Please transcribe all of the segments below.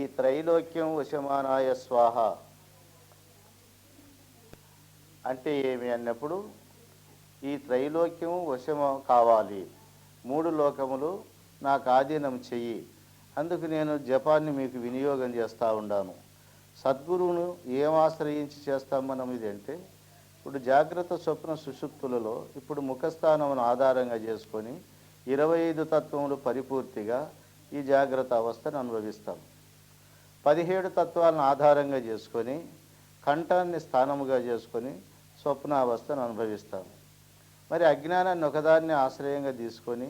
ఈ త్రైలోక్యం వశమానాయ స్వాహ అంటే ఏమి అన్నప్పుడు ఈ త్రైలోక్యం వశము కావాలి, 3 లోకములు నాకు ఆధీనం చెయ్యి, అందుకు నేను జపాన్ని మీకు వినియోగం చేస్తూ ఉన్నాను. సద్గురువును ఏం ఆశ్రయించి చేస్తాం మనం ఇది అంటే, ఇప్పుడు జాగ్రత్త స్వప్న సుషుప్తులలో ఇప్పుడు ముఖస్థానమును ఆధారంగా చేసుకొని 25 తత్వములు పరిపూర్తిగా ఈ జాగ్రత్త అవస్థను అనుభవిస్తాం. 17 తత్వాలను ఆధారంగా చేసుకొని కంఠాన్ని స్థానముగా చేసుకొని స్వప్నావస్థను అనుభవిస్తాం. మరి అజ్ఞానాన్ని ఒకదాన్ని ఆశ్రయంగా తీసుకొని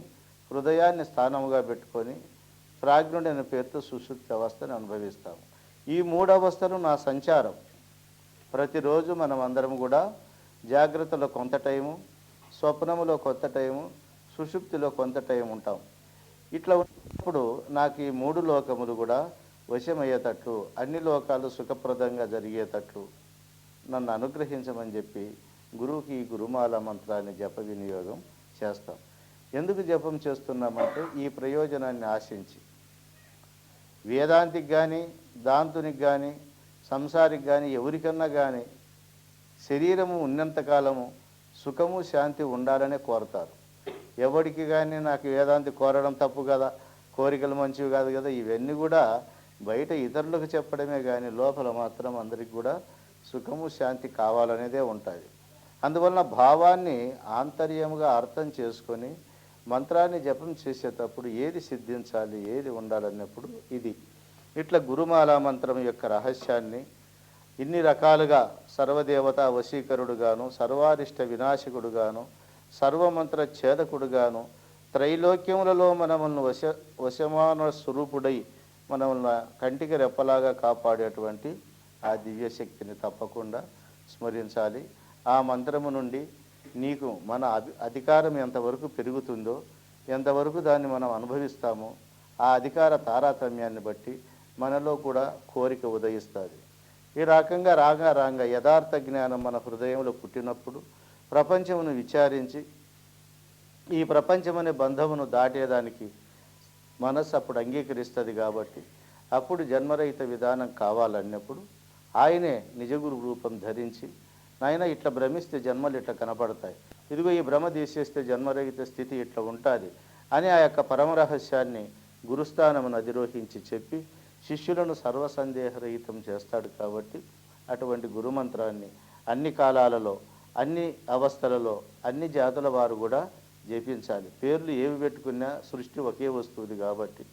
హృదయాన్ని స్థానముగా పెట్టుకొని ప్రాజ్ఞుడు అనే పేరుతో సుషుప్తి అవస్థను అనుభవిస్తాం. ఈ 3 అవస్థలు నా సంచారం. ప్రతిరోజు మనం అందరం కూడా జాగ్రత్తలో కొంత టైము, స్వప్నములో కొంత టైము, సుషుప్తిలో కొంత టైం ఉంటాం. ఇట్లా ఉన్నప్పుడు నాకు ఈ 3 లోకములు కూడా వశమయ్యేటట్లు, అన్ని లోకాలు సుఖప్రదంగా జరిగేటట్లు నన్ను అనుగ్రహించమని చెప్పి గురువుకి ఈ గురుమాల మంత్రాన్ని జప వినియోగం చేస్తాం. ఎందుకు జపం చేస్తున్నామంటే ఈ ప్రయోజనాన్ని ఆశించి. వేదాంతికి కానీ, దాంతునికి కానీ, సంసారికి కానీ, ఎవరికన్నా కానీ శరీరము ఉన్నంతకాలము సుఖము శాంతి ఉండాలనే కోరతారు. ఎవరికి కానీ నాకు వేదాంతి కోరడం తప్పు కదా, కోరికలు మంచివి కాదు కదా, ఇవన్నీ కూడా బయట ఇతరులకు చెప్పడమే కానీ లోపల మాత్రం అందరికి కూడా సుఖము శాంతి కావాలనేదే ఉంటుంది. అందువలన భావాన్ని ఆంతర్యముగా అర్థం చేసుకొని మంత్రాన్ని జపం చేసేటప్పుడు ఏది సిద్ధించాలి, ఏది ఉండాలన్నప్పుడు ఇది. ఇట్లా గురుమాల మంత్రం యొక్క రహస్యాన్ని ఇన్ని రకాలుగా సర్వదేవత వశీకరుడుగాను, సర్వారిష్ట వినాశకుడుగాను, సర్వమంత్ర ఛేదకుడుగాను, త్రైలోక్యములలో మనములను వశమాన స్వరూపుడై మనల్ని కంటికి రెప్పలాగా కాపాడేటువంటి ఆ దివ్యశక్తిని తప్పకుండా స్మరించాలి. ఆ మంత్రము నుండి నీకు మన అధికారం ఎంతవరకు పెరుగుతుందో, ఎంతవరకు దాన్ని మనం అనుభవిస్తామో ఆ అధికార తారతమ్యాన్ని బట్టి మనలో కూడా కోరిక ఉదయిస్తుంది. ఈ రకంగా రాగా యథార్థ జ్ఞానం మన హృదయంలో పుట్టినప్పుడు ప్రపంచమును విచారించి ఈ ప్రపంచమనే బంధమును దాటేదానికి మనస్సు అప్పుడు అంగీకరిస్తుంది. కాబట్టి అప్పుడు జన్మరహిత విధానం కావాలన్నప్పుడు ఆయనే నిజగురు రూపం ధరించి, నాయన ఇట్లా భ్రమిస్తే జన్మలు ఇట్లా కనపడతాయి, ఇదిగో ఈ భ్రమ తీసేస్తే జన్మరహిత స్థితి ఇట్లా ఉంటుంది అని ఆ యొక్క పరమరహస్యాన్ని గురుస్థానమును అధిరోహించి చెప్పి శిష్యులను సర్వసందేహరహితం చేస్తాడు. కాబట్టి అటువంటి గురుమంత్రాన్ని అన్ని కాలాలలో, అన్ని అవస్థలలో, అన్ని జాతుల వారు కూడా జపించాలి. పేర్లు ఏవి పెట్టుకున్నా సృష్టి ఒకే వస్తువుది కాబట్టి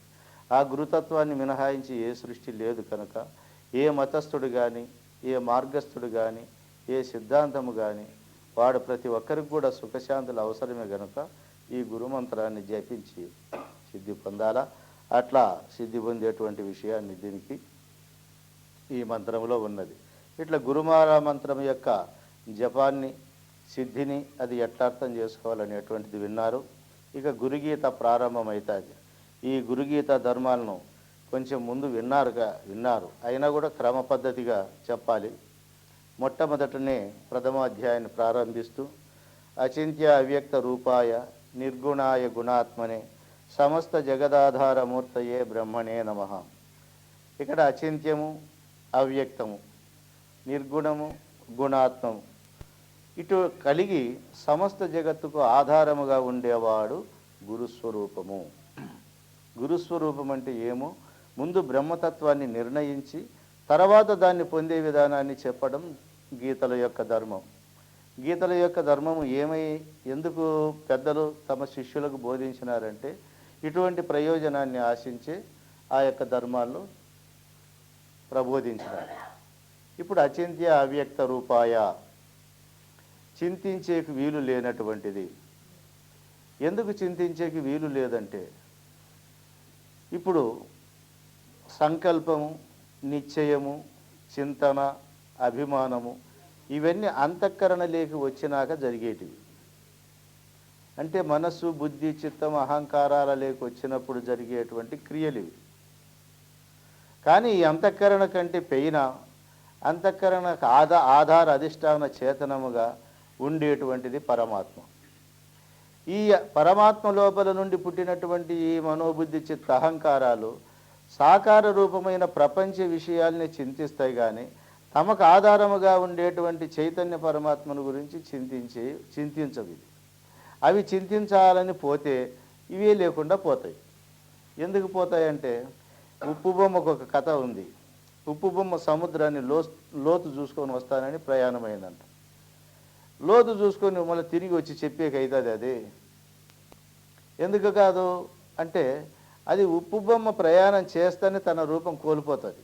ఆ గురుతత్వాన్ని మినహాయించి ఏ సృష్టి లేదు కనుక ఏ మతస్థుడు కానీ, ఏ మార్గస్థుడు కానీ, ఏ సిద్ధాంతము కానీ వాడు ప్రతి ఒక్కరికి కూడా సుఖశాంతులు అవసరమే కనుక ఈ గురుమంత్రాన్ని జపించి సిద్ధి పొందాలా. అట్లా సిద్ధి పొందేటువంటి విషయాన్ని దీనికి ఈ మంత్రంలో ఉన్నది. ఇట్లా గురుమాల మంత్రం యొక్క జపాన్ని, సిద్ధిని అది ఎట్లా అర్థం చేసుకోవాలనేటువంటిది విన్నారు. ఇక గురుగీత ప్రారంభమవుతుంది. ఈ గురుగీత ధర్మాలను కొంచెం ముందు విన్నారు, అయినా కూడా క్రమ పద్ధతిగా చెప్పాలి. మొట్టమొదటనే ప్రథమ అధ్యాయాన్ని ప్రారంభిస్తూ అచింత్య అవ్యక్త రూపాయ నిర్గుణాయ గుణాత్మనే సమస్త జగదాధారమూర్తయే బ్రహ్మణే నమః. ఇక్కడ అచింత్యము, అవ్యక్తము, నిర్గుణము, గుణాత్మము ఇటు కలిగి సమస్త జగత్తుకు ఆధారముగా ఉండేవాడు గురుస్వరూపము. గురుస్వరూపం అంటే ఏమో ముందు బ్రహ్మతత్వాన్ని నిర్ణయించి తర్వాత దాన్ని పొందే విధానాన్ని చెప్పడం గీతల యొక్క ధర్మం. గీతల యొక్క ధర్మము ఎందుకు పెద్దలు తమ శిష్యులకు బోధించినారంటే ఇటువంటి ప్రయోజనాన్ని ఆశించే ఆ యొక్క ధర్మాలను ప్రబోధించినారు. ఇప్పుడు అచింత్య అవ్యక్త రూపాయ, చింతించేకి వీలు లేనటువంటిది. ఎందుకు చింతించేకి వీలు లేదంటే ఇప్పుడు సంకల్పము, నిశ్చయము, చింతన, అభిమానము ఇవన్నీ అంతఃకరణలోకి వచ్చినాక జరిగేటివి. అంటే మనస్సు, బుద్ధి, చిత్తం, అహంకారాలలోకి వచ్చినప్పుడు జరిగేటువంటి క్రియలు ఇవి. కానీ ఈ అంతఃకరణ కంటే పైన అంతఃకరణకు ఆధార అధిష్టాన చేతనముగా ఉండేటువంటిది పరమాత్మ. ఈ పరమాత్మ లోపల నుండి పుట్టినటువంటి ఈ మనోబుద్ధి చిత్త అహంకారాలు సాకార రూపమైన ప్రపంచ విషయాల్ని చింతిస్తాయి కానీ తమకు ఆధారముగా ఉండేటువంటి చైతన్య పరమాత్మను గురించి చింతించవు ఇవి. అవి చింతించాలని పోతే ఇవే లేకుండా పోతాయి. ఎందుకు పోతాయంటే ఉప్పు బొమ్మకు ఒక కథ ఉంది. ఉప్పు బొమ్మ సముద్రాన్ని లోతు చూసుకొని వస్తానని ప్రయాణమైందంట. లోతు చూసుకొని మళ్ళీ తిరిగి వచ్చి చెప్పేకైతుంది అది. ఎందుకు కాదు అంటే అది ఉప్పు బొమ్మ ప్రయాణం చేస్తేనే తన రూపం కోల్పోతుంది.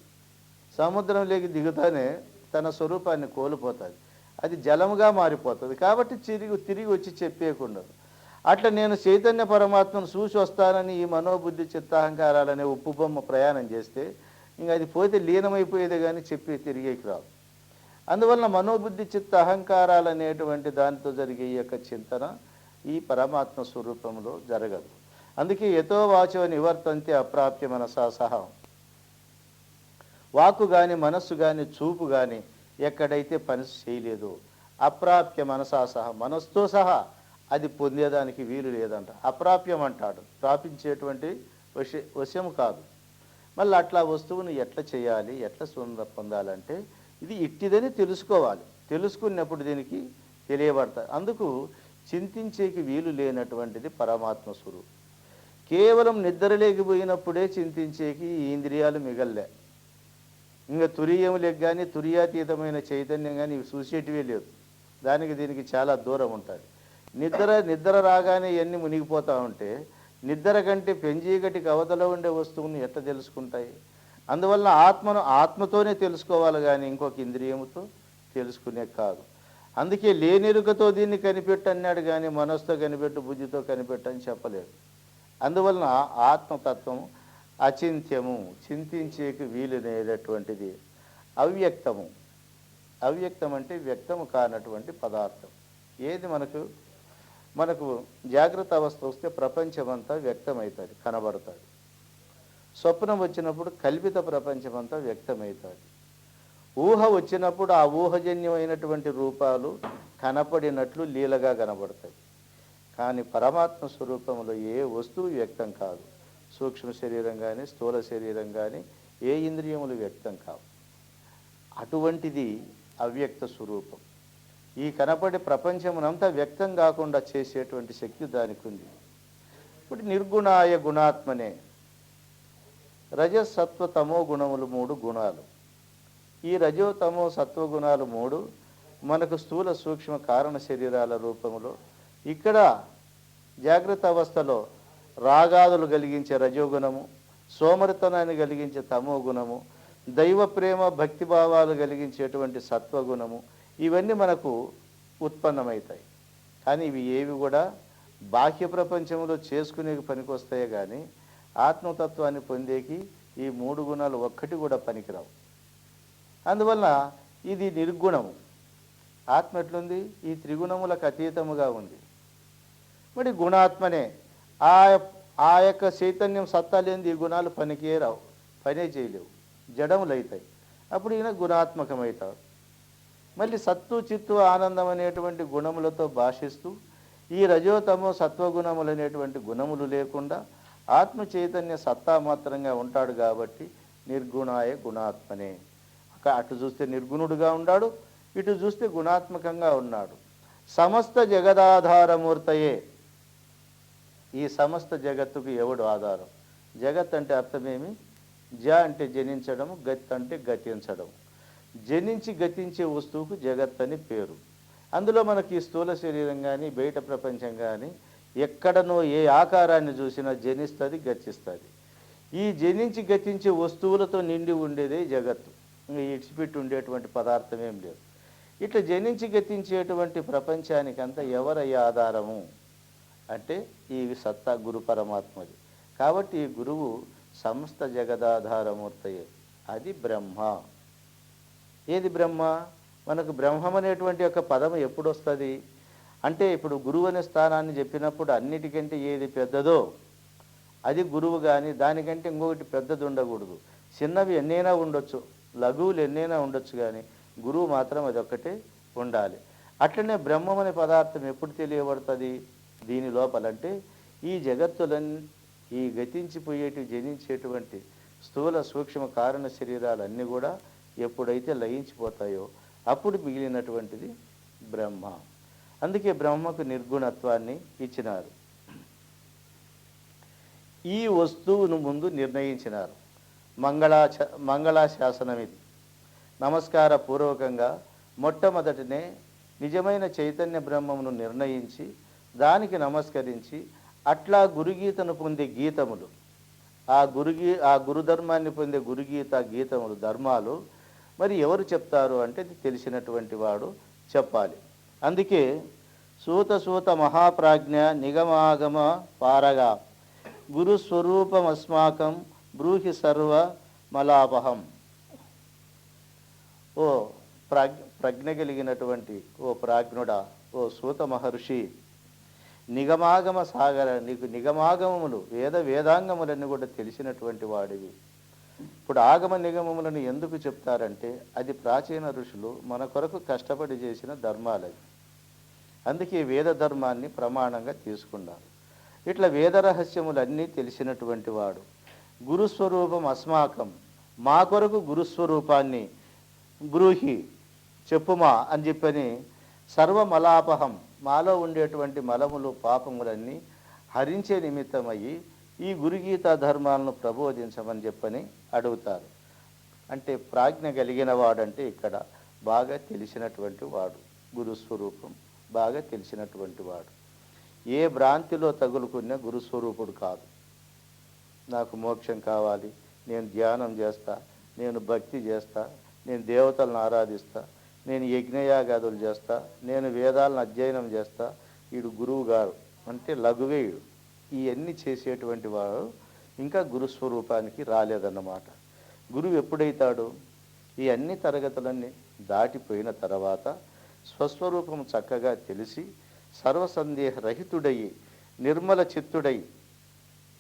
సముద్రంలోకి దిగుతానే తన స్వరూపాన్ని కోల్పోతుంది. అది జలముగా మారిపోతుంది. కాబట్టి తిరిగి వచ్చి చెప్పేయకుండదు. అట్లా నేను చైతన్య పరమాత్మను చూసి వస్తానని ఈ మనోబుద్ధి చిత్తాహంకారాలనే ఉప్పు బొమ్మ ప్రయాణం చేస్తే ఇంక అది పోతే లీనమైపోయేదే కానీ చెప్పి తిరిగేకి రాదు. అందువలన మనోబుద్ధి చిత్త అహంకారాలు అనేటువంటి దానితో జరిగే ఈ యొక్క చింతన ఈ పరమాత్మ స్వరూపంలో జరగదు. అందుకే యతో వాచో నివర్తంతే అప్రాప్య మనసా సహా. వాక్కు కానీ మనస్సు కానీ చూపు కానీ ఎక్కడైతే పని చేయలేదో అప్రాప్య మనసా సహా, మనస్సుతో సహా అది పొందేదానికి వీలు లేదంట. అప్రాప్యం అంటాడు, ప్రాపించేటువంటి వశము కాదు. మళ్ళీ అట్లా వస్తువును ఎట్లా చేయాలి, ఎట్లా పొందాలంటే ఇది ఇట్టిదని తెలుసుకోవాలి. తెలుసుకున్నప్పుడు దీనికి తెలియబడతాయి. అందుకు చింతించేకి వీలు లేనటువంటిది పరమాత్మ స్వరూపం. కేవలం నిద్రలేకపోయినప్పుడే చింతించేకి ఈ ఇంద్రియాలు మిగల్లే. ఇంకా తురియములకు కానీ తురియాతీతమైన చైతన్యం కానీ ఇవి చూసేటివే లేదు. దీనికి చాలా దూరం ఉంటుంది. నిద్ర రాగానే ఇవన్నీ మునిగిపోతూ ఉంటే నిద్ర కంటే పెంజీగటికి అవతల ఉండే వస్తువుని ఎట్లా తెలుసుకుంటాయి? అందువల్ల ఆత్మతోనే తెలుసుకోవాలి కానీ ఇంకొక ఇంద్రియముతో తెలుసుకునే కాదు. అందుకే లేనెరుకతో దీన్ని కనిపెట్టు అన్నాడు కానీ మనసుతో కనిపెట్టు, బుద్ధితో కనిపెట్టు అని చెప్పలేదు. అందువలన ఆత్మతత్వం అచింత్యము, చింతించేకి వీలునేటటువంటిది. అవ్యక్తము, అవ్యక్తం అంటే వ్యక్తము కానటువంటి పదార్థం. ఏది మనకు జాగ్రత్త అవస్థ వస్తే ప్రపంచమంతా వ్యక్తమవుతుంది, కనబడుతుంది. స్వప్నం వచ్చినప్పుడు కల్పిత ప్రపంచమంతా వ్యక్తమవుతుంది. ఊహ వచ్చినప్పుడు ఆ ఊహజన్యమైనటువంటి రూపాలు కనపడినట్లు లీలగా కనబడతాయి. కానీ పరమాత్మ స్వరూపంలో ఏ వస్తువు వ్యక్తం కాదు. సూక్ష్మ శరీరం కానీ స్థూల శరీరం కానీ ఏ ఇంద్రియములు వ్యక్తం కావు. అటువంటిది అవ్యక్త స్వరూపం. ఈ కనపడే ప్రపంచమునంతా వ్యక్తం కాకుండా చేసేటువంటి శక్తి దానికి ఉంది. ఇప్పుడు నిర్గుణాయ గుణాత్మనే. రజసత్వ తమో గుణములు 3 గుణాలు. ఈ రజో తమో సత్వగుణాలు 3 మనకు స్థూల సూక్ష్మ కారణ శరీరాల రూపంలో ఇక్కడ జాగ్రత్త అవస్థలో రాగాదులు కలిగించే రజోగుణము, సోమరితనాన్ని కలిగించే తమో గుణము, దైవ ప్రేమ భక్తిభావాలు కలిగించేటువంటి సత్వగుణము, ఇవన్నీ మనకు ఉత్పన్నమవుతాయి. కానీ ఇవి ఏవి కూడా బాహ్య ప్రపంచంలో చేసుకునే పనికొస్తాయే కానీ ఆత్మతత్వాన్ని పొందేకి ఈ 3 గుణాలు ఒక్కటి కూడా పనికిరావు. అందువల్ల ఇది నిర్గుణము. ఆత్మ ఎట్లుంది? ఈ త్రిగుణములకు అతీతముగా ఉంది. మరి గుణాత్మనే. ఆ యొక్క చైతన్యం సత్తా లేనిది ఈ గుణాలు పనికే రావు, పనే చేయలేవు, జడములు అవుతాయి. అప్పుడు ఈయన గుణాత్మకమవుతాడు. మళ్ళీ సత్తు చిత్తు ఆనందం అనేటువంటి గుణములతో భాషిస్తూ ఈ రజోతమో సత్వగుణములు అనేటువంటి గుణములు లేకుండా ఆత్మ చైతన్య సత్తా మాత్రంగా ఉంటాడు. కాబట్టి నిర్గుణాయ గుణాత్మనే. అటు చూస్తే నిర్గుణుడుగా ఉన్నాడు, ఇటు చూస్తే గుణాత్మకంగా ఉన్నాడు. సమస్త జగదాధారమూర్తయే. ఈ సమస్త జగత్తుకు ఎవడు ఆధారం? జగత్ అంటే అర్థమేమి? జ అంటే జనించడము, గత్ అంటే గతించడం. జనించి గతించే వస్తువుకు జగత్ అని పేరు. అందులో మనకి స్థూల శరీరం కానీ బయట ప్రపంచం కానీ ఎక్కడనో ఏ ఆకారాన్ని చూసినా జనిస్తుంది, గతిస్తుంది. ఈ జనించి గతించే వస్తువులతో నిండి ఉండేదే జగత్తు. ఇడిచిపెట్టి ఉండేటువంటి పదార్థం ఏం లేదు. ఇట్లా జనించి గతించేటువంటి ప్రపంచానికంతా ఎవరయ్యే ఆధారము అంటే ఈ సత్తా గురు పరమాత్మది. కాబట్టి ఈ గురువు సమస్త జగదాధారమూర్తయే. అది బ్రహ్మ. ఏది బ్రహ్మ? మనకు బ్రహ్మం అనేటువంటి యొక్క పదం ఎప్పుడు వస్తుంది అంటే ఇప్పుడు గురువు అనే స్థానాన్ని చెప్పినప్పుడు అన్నిటికంటే ఏది పెద్దదో అది గురువు. కానీ దానికంటే ఇంకొకటి పెద్దది ఉండకూడదు. చిన్నవి ఎన్నైనా ఉండొచ్చు, లఘువులు ఎన్నైనా ఉండొచ్చు, కానీ గురువు మాత్రం అదొక్కటే ఉండాలి. అట్లనే బ్రహ్మం అనే పదార్థం ఎప్పుడు తెలియబడుతుంది దీని లోపలంటే ఈ జగత్తులన్నీ ఈ గతించిపోయేటి జనించేటువంటి స్థూల సూక్ష్మ కారణ శరీరాలన్నీ కూడా ఎప్పుడైతే లయించిపోతాయో అప్పుడు మిగిలినటువంటిది బ్రహ్మ. అందుకే బ్రహ్మకు నిర్గుణత్వాన్ని ఇచ్చినారు. ఈ వస్తువును ముందు నిర్ణయించినారు. మంగళాశాసనం ఇది. నమస్కార పూర్వకంగా మొట్టమొదటనే నిజమైన చైతన్య బ్రహ్మమును నిర్ణయించి దానికి నమస్కరించి అట్లా గురుగీతను పొందే గీతములు, ఆ గురుధర్మాన్ని పొందే గురుగీత గీతములు ధర్మాలు మరి ఎవరు చెప్తారు అంటే తెలిసినటువంటి వాడు చెప్పాలి. అందుకే సూత మహాప్రాజ్ఞ నిగమాగమ పారగా గురుస్వరూపమస్మాకం బ్రూహి సర్వ మలాపహం. ఓ ప్రజ్ఞ కలిగినటువంటి ఓ ప్రాజ్ఞుడా, ఓ సూత మహర్షి, నిగమాగమ సాగర, నీకు నిగమాగమములు వేదాంగములన్నీ కూడా తెలిసినటువంటి వాడివి. ఇప్పుడు ఆగమ నిగమములను ఎందుకు చెప్తారంటే అది ప్రాచీన ఋషులు మన కొరకు కష్టపడి చేసిన ధర్మాలవి. అందుకే వేద ధర్మాన్ని ప్రమాణంగా తీసుకున్నారు. ఇట్లా వేద రహస్యములన్నీ తెలిసినటువంటి వాడు. గురుస్వరూపం అస్మాకం, మా కొరకు గురుస్వరూపాన్ని బ్రూహి చెప్పుమా అని చెప్పని సర్వమలాపహం, మాలో ఉండేటువంటి మలములు పాపములన్నీ హరించే నిమిత్తమయ్యి ఈ గురుగీతా ధర్మాలను ప్రబోధించమని చెప్పని అడుగుతారు. అంటే ప్రాజ్ఞ కలిగిన వాడంటే ఇక్కడ బాగా తెలిసినటువంటి వాడు, గురుస్వరూపం బాగా తెలిసినటువంటి వాడు. ఏ భ్రాంతిలో తగులుకున్న గురుస్వరూపుడు కాదు. నాకు మోక్షం కావాలి, నేను ధ్యానం చేస్తా, నేను భక్తి చేస్తా, నేను దేవతలను ఆరాధిస్తా, నేను యజ్ఞయాగాదులు చేస్తా, నేను వేదాలను అధ్యయనం చేస్తా, వీడు గురువు గారు అంటే లఘువేయుడు. ఇవన్నీ చేసేటువంటి వాడు ఇంకా గురుస్వరూపానికి రాలేదన్నమాట. గురువు ఎప్పుడైతాడు? ఈ అన్ని తరగతులన్నీ దాటిపోయిన తర్వాత స్వస్వరూపం చక్కగా తెలిసి సర్వసందేహ రహితుడయి నిర్మల చిత్తుడై,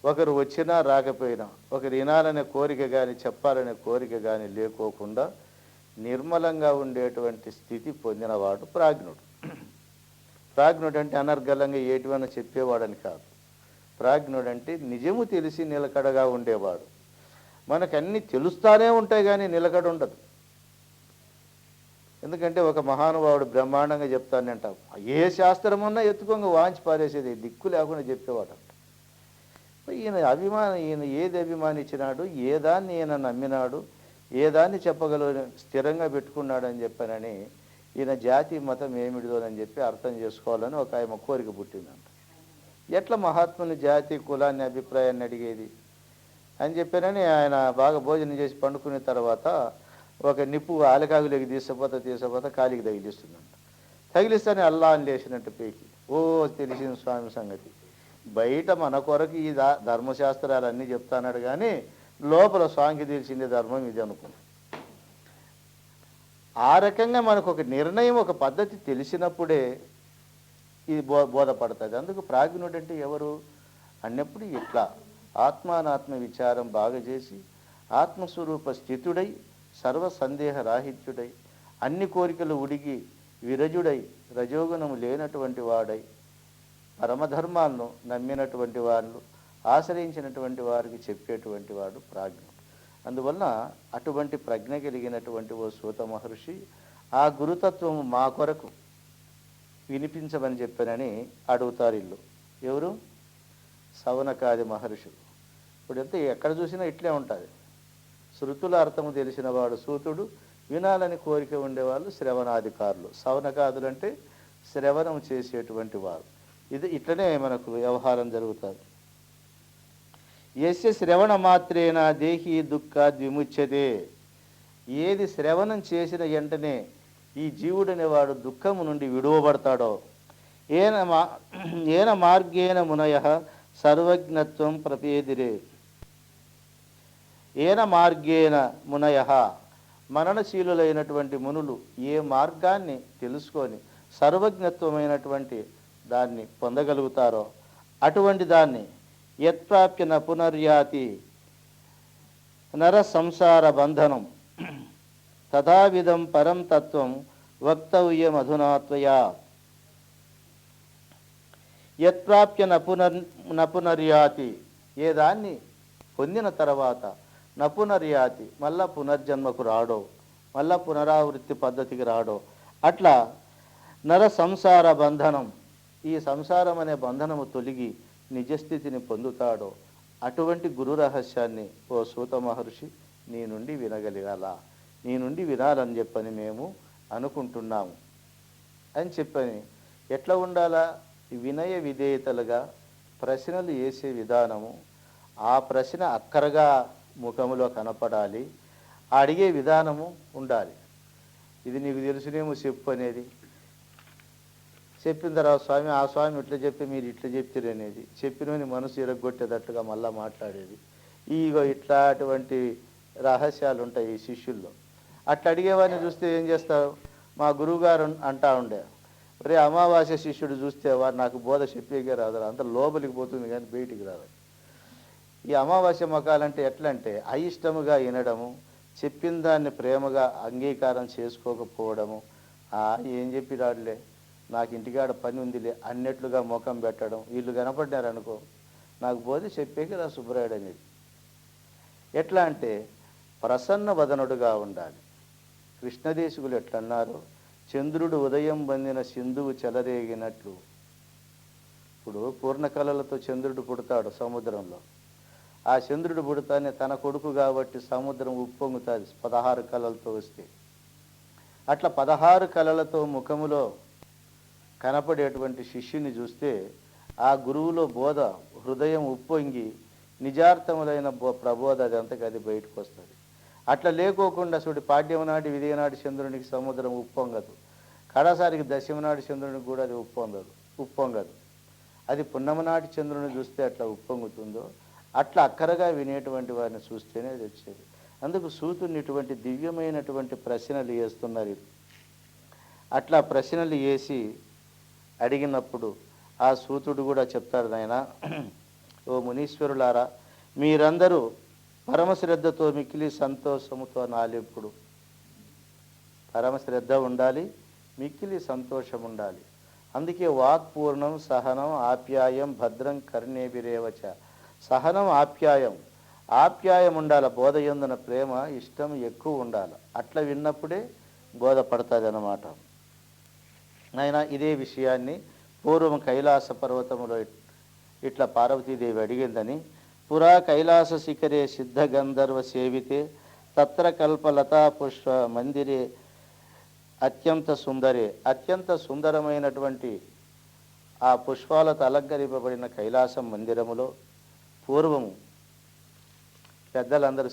ఒకరు వచ్చినా రాకపోయినా, ఒకరు వినాలనే కోరిక కానీ చెప్పాలనే కోరిక కానీ లేకోకుండా నిర్మలంగా ఉండేటువంటి స్థితి పొందినవాడు ప్రాజ్ఞుడు. ప్రాజ్ఞుడు అంటే అనర్గళంగా ఏటివన్నా చెప్పేవాడని కాదు. ప్రాజ్ఞుడు అంటే నిజము తెలిసి నిలకడగా ఉండేవాడు. మనకన్నీ తెలుస్తానే ఉంటాయి కానీ నిలకడ ఉండదు. ఎందుకంటే ఒక మహానుభావుడు బ్రహ్మాండంగా చెప్తానంట, ఏ శాస్త్రం ఉన్నా ఎత్తుకొని వాంచి పారేసేది, దిక్కు లేకుండా చెప్పేవాడు. ఈయన ఏది అభిమానించినాడు, ఏ దాన్ని ఈయన నమ్మినాడు, ఏ దాన్ని చెప్పగల స్థిరంగా పెట్టుకున్నాడు అని చెప్పానని ఈయన జాతి మతం ఏమిటిదోనని చెప్పి అర్థం చేసుకోవాలని ఒక ఆయన కోరిక పుట్టిందంట. ఎట్లా మహాత్ముని జాతి కులాన్ని అభిప్రాయాన్ని అడిగేది అని చెప్పానని ఆయన బాగా భోజనం చేసి పండుకున్న తర్వాత ఒక నిప్పు ఆలకాగులోకి తీసపోతా కాలికి తగిలిస్తుందంట. తగిలిస్తానే అల్లా అని లేచినట్టు పేకి ఓ తెలిసింది స్వామి సంగతి. బయట మన కొరకు ఈ ధర్మశాస్త్రాలు అన్నీ చెప్తాన్నాడు కానీ లోపల స్వామికి తెలిసిందే ధర్మం ఇది అనుకున్నాం. ఆ రకంగా మనకు ఒక నిర్ణయం, ఒక పద్ధతి తెలిసినప్పుడే ఇది బోధపడుతుంది. అందుకు ప్రాజ్ఞుడు అంటే ఎవరు అన్నప్పుడు ఇట్లా ఆత్మానాత్మ విచారం బాగా చేసి ఆత్మస్వరూప స్థితుడై సర్వ సందేహ రాహిత్యుడై అన్ని కోరికలు ఉడిగి విరజుడై రజోగుణము లేనటువంటి వాడై పరమధర్మాలను నమ్మినటువంటి వాళ్ళు ఆశ్రయించినటువంటి వారికి చెప్పేటువంటి వాడు ప్రాజ్ఞుడు. అందువలన అటువంటి ప్రజ్ఞ కలిగినటువంటి ఓ సూత మహర్షి ఆ గురుతత్వము మా కొరకు వినిపించమని చెప్పానని అడుగుతారు. ఇల్లు ఎవరు? సవనకాది మహర్షులు. ఇప్పుడంతా ఎక్కడ చూసినా ఇట్లే ఉంటుంది. శృతుల అర్థము తెలిసిన వాడు సూతుడు, వినాలని కోరిక ఉండేవాళ్ళు శ్రవణాధికారులు. సవనకాదులు అంటే శ్రవణం చేసేటువంటి వారు. ఇది ఇట్లనే మనకు వ్యవహారం జరుగుతుంది. యస్య శ్రవణ మాత్రేన దేహి దుఃఖ విముచ్యతే. ఏది శ్రవణం చేసిన వెంటనే ఈ జీవుడనేవాడు దుఃఖము నుండి విడువబడతాడో ఏన మార్గేణ మునయ సర్వజ్ఞత్వం ప్రపేదిరే. ఏన మార్గేణ మునయ, మననశీలులైనటువంటి మునులు ఏ మార్గాన్ని తెలుసుకొని సర్వజ్ఞత్వమైనటువంటి దాన్ని పొందగలుగుతారో అటువంటి దాన్ని యత్ప్రాప్య న పునర్యాతి నర సంసార బంధనం తథావిధం పరం తత్వం వక్తవ్యం అధునాత్వయా. యత్ప్రాప్య న పునర్యాతి, ఏ దాన్ని పొందిన తర్వాత నపునర్యాతి, మళ్ళా పునర్జన్మకు రాడో, మళ్ళా పునరావృత్తి పద్ధతికి రాడో. అట్లా నర సంసార బంధనం, ఈ సంసారం అనే బంధనము తొలగి నిజస్థితిని పొందుతాడో అటువంటి గురు రహస్యాన్ని ఓ సూత మహర్షి నీ నుండి వినగలిగాల, నీ నుండి వినాలని చెప్పని మేము అనుకుంటున్నాము అని చెప్పని. ఎట్లా ఉండాలా? వినయ విధేయతలుగా ప్రశ్నలు వేసే విధానము, ఆ ప్రశ్న అక్కరగా ముఖములో కనపడాలి, అడిగే విధానము ఉండాలి. ఇది నీకు తెలుసునేమో చెప్పు అనేది, చెప్పిన తర్వాత స్వామి ఆ స్వామి ఇట్లా చెప్పి మీరు ఇట్లా చెప్తారు అనేది, చెప్పినని మనసు ఇరగొట్టేటట్టుగా మళ్ళీ మాట్లాడేది. ఇగో ఇట్లా అటువంటి రహస్యాలు ఉంటాయి ఈ శిష్యుల్లో. అట్లా అడిగేవాడిని చూస్తే ఏం చేస్తారు? మా గురువుగారు అంటా ఉండే, రే అమావాస్య శిష్యుడు చూస్తే వారు నాకు బోధ చెప్పేకే రాదు, అంత లోపలికి పోతుంది కానీ బయటికి రాదు. ఈ అమావాస్య మకాలంటే ఎట్లా అంటే అయిష్టముగా వినడము, చెప్పిన దాన్ని ప్రేమగా అంగీకారం చేసుకోకపోవడము, ఏం చెప్పి రాడులే నాకు ఇంటికాడ పని ఉందిలే అన్నట్లుగా ముఖం పెట్టడం. వీళ్ళు కనపడ్డారనుకో నాకు బోధ చెప్పేకి రా సుబ్బరాయుడు అనేది. ఎట్లా అంటే ప్రసన్న వదనుడుగా ఉండాలి. కృష్ణదేశికులు ఎట్లన్నారు? చంద్రుడు ఉదయం పొందిన సింధువు చెలరేగినట్లు. ఇప్పుడు పూర్ణకళలతో చంద్రుడు పుడతాడు సముద్రంలో. ఆ చంద్రుడు పుడతానే తన కొడుకు కాబట్టి సముద్రం ఉప్పొంగుతుంది 16 కళలతో వస్తే. అట్లా 16 కళలతో ముఖములో కనపడేటువంటి శిష్యుని చూస్తే ఆ గురువులో బోధ హృదయం ఉప్పొంగి నిజార్థములైన ప్రబోధ అది బయటకు వస్తుంది. అట్లా లేకోకుండా చూడు పాడ్యం నాటి విదయనాటి చంద్రునికి సముద్రం ఉప్పొంగదు, కడాసారికి దశమి నాటి చంద్రునికి కూడా అది ఉప్పొంగదు. అది పున్నమ నాటి చంద్రుని చూస్తే అట్లా ఉప్పొంగుతుందో అట్లా అక్కరగా వినేటువంటి వారిని చూస్తేనే అది వచ్చేది. అందుకు సూతుని ఇటువంటి దివ్యమైనటువంటి ప్రశ్నలు వేస్తున్నారు. అట్లా ప్రశ్నలు వేసి అడిగినప్పుడు ఆ సూతుడు కూడా చెప్తాడు, నాయన ఓ మునీశ్వరులారా, మీరందరూ పరమశ్రద్ధతో మిక్కిలి సంతోషముతో నాలెప్పుడు. పరమశ్రద్ధ ఉండాలి, మిక్కిలి సంతోషం ఉండాలి. అందుకే వాక్పూర్ణం సహనం ఆప్యాయం భద్రం కర్ణేభిరేవచ. సహనం ఆప్యాయం ఉండాలి. బోధ యందున ప్రేమ ఇష్టం ఎక్కువ ఉండాలి. అట్లా విన్నప్పుడే బోధపడుతుంది అన్నమాట. అయినా ఇదే విషయాన్ని పూర్వం కైలాస పర్వతములో ఇట్లా పార్వతీదేవి అడిగిందని, పురా కైలాస శిఖరే సిద్ధ గంధర్వ సేవితే తత్ర కల్పలతా పుష్ప మందిరే అత్యంత సుందరే. అత్యంత సుందరమైనటువంటి ఆ పుష్పాలతో అలంకరింపబడిన కైలాసం మందిరములో పూర్వము పెద్దలందరూ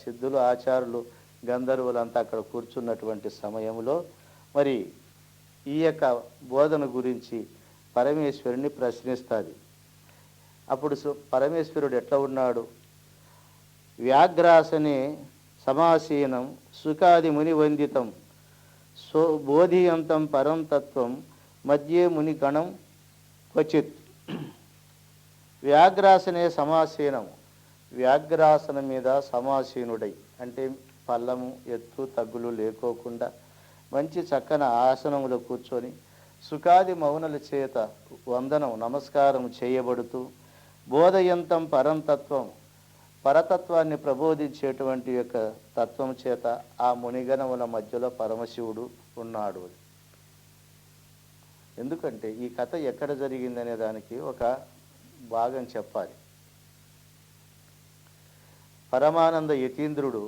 సిద్ధులు ఆచారులు గంధర్వులంతా అక్కడ కూర్చున్నటువంటి సమయంలో మరి ఈ యొక్క బోధన గురించి పరమేశ్వరుని ప్రశ్నిస్తుంది. అప్పుడు పరమేశ్వరుడు ఎట్లా ఉన్నాడు? వ్యాఘ్రాసనే సమాసీనం సుఖాది ముని వందితం బోధియంతం పరం తత్వం మధ్యే ముని గణం క్వచిత్. వ్యాఘ్రాసనే సమాసీనం, వ్యాఘ్రాసనం మీద సమాసీనుడై అంటే పల్లము ఎత్తు తగ్గులు లేకోకుండా మంచి చక్కన ఆసనములో కూర్చొని సుఖాది మౌనల చేత వందనం నమస్కారం చేయబడుతూ బోధయంతం పరంతత్వం పరతత్వాన్ని ప్రబోధించేటువంటి యొక్క తత్వం చేత ఆ మునిగణముల మధ్యలో పరమశివుడు ఉన్నాడు. ఎందుకంటే ఈ కథ ఎక్కడ జరిగిందనే దానికి ఒక భాగం చెప్పాలి. పరమానంద యతీంద్రుడు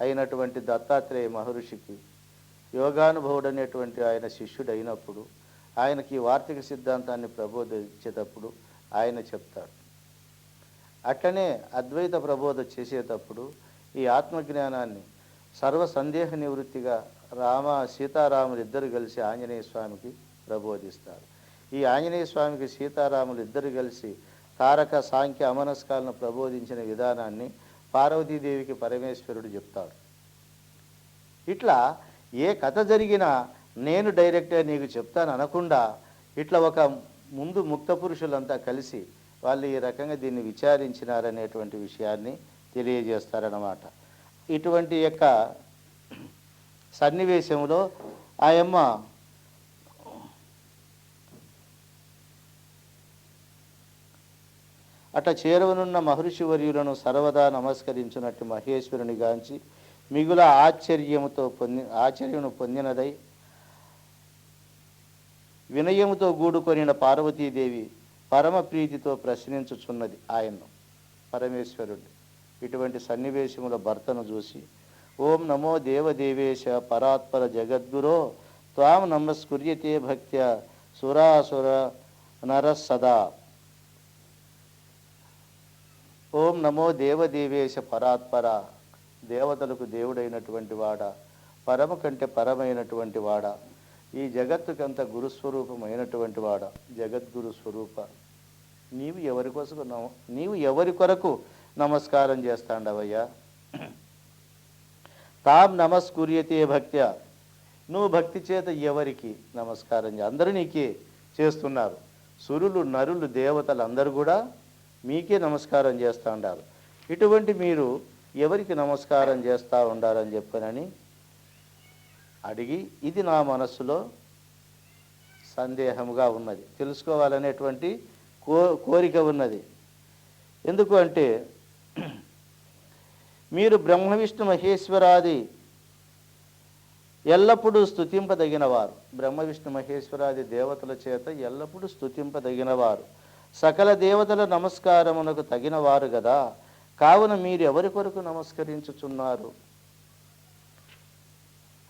అయినటువంటి దత్తాత్రేయ మహర్షికి యోగానుభవుడు అనేటువంటి ఆయన శిష్యుడు అయినప్పుడు ఆయనకి వార్తిక సిద్ధాంతాన్ని ప్రబోధించేటప్పుడు ఆయన చెప్తాడు. అట్లనే అద్వైత ప్రబోధ చేసేటప్పుడు ఈ ఆత్మజ్ఞానాన్ని సర్వ సందేహ నివృత్తిగా సీతారాములు ఇద్దరు కలిసి ఆంజనేయ స్వామికి ప్రబోధిస్తారు. ఈ ఆంజనేయ స్వామికి సీతారాములు ఇద్దరు కలిసి తారక సాంఖ్య అమనస్కాలను ప్రబోధించిన విధానాన్ని పార్వతీదేవికి పరమేశ్వరుడు చెప్తాడు. ఇట్లా ఏ కథ జరిగినా నేను డైరెక్ట్గా నీకు చెప్తాను అనకుండా ఇట్లా ఒక ముందు ముక్త పురుషులంతా కలిసి వాళ్ళు ఈ రకంగా దీన్ని విచారించినారనేటువంటి విషయాన్ని తెలియజేస్తారన్నమాట. ఇటువంటి యొక్క సన్నివేశంలో ఆయమ్మ అట్లా చేరవనున్న మహర్షి వర్యులను సర్వదా నమస్కరించినట్టు మహేశ్వరుని గాంచి మిగుల ఆశ్చర్యమును పొందినదై వినయముతో గూడుకొనిన పార్వతీదేవి పరమ ప్రీతితో ప్రశ్నించుచున్నది ఆయన్ను, పరమేశ్వరుడు. ఇటువంటి సన్నివేశముల భర్తను చూసి, ఓం నమో దేవదేవేశ పరాత్పర జగద్గురో త్వాం నమస్కుర్యతే భక్త్య సురాసుర నరసదా. ఓం నమో దేవదేవేశ పరాత్పర, దేవతలకు దేవుడైనటువంటి వాడ, పరమ కంటే పరమైనటువంటి వాడ, ఈ జగత్తుకంత గురుస్వరూపమైనటువంటి వాడ, జగద్గురు స్వరూప, నీవు ఎవరి కొరకు నమస్కారం చేస్తాండవయ్యా? తాం నమస్కుర్యతే భక్త్య, నువ్వు భక్తి చేత ఎవరికి నమస్కారం అందరూ నీకే చేస్తున్నారు. సురులు నరులు దేవతలు అందరూ కూడా మీకే నమస్కారం చేస్తూ ఉండారు. ఇటువంటి మీరు ఎవరికి నమస్కారం చేస్తూ ఉండాలని చెప్పనని అడిగి, ఇది నా మనస్సులో సందేహముగా ఉన్నది, తెలుసుకోవాలనేటువంటి కోరిక ఉన్నది. ఎందుకు అంటే, మీరు బ్రహ్మ విష్ణు మహేశ్వరాది ఎల్లప్పుడూ స్తుతింపదగినవారు, బ్రహ్మ విష్ణు మహేశ్వరాది దేవతల చేత ఎల్లప్పుడూ స్తుతింపదగినవారు, సకల దేవతల నమస్కారమునకు తగినవారు కదా. కావున మీరు ఎవరి కొరకు నమస్కరించుచున్నారు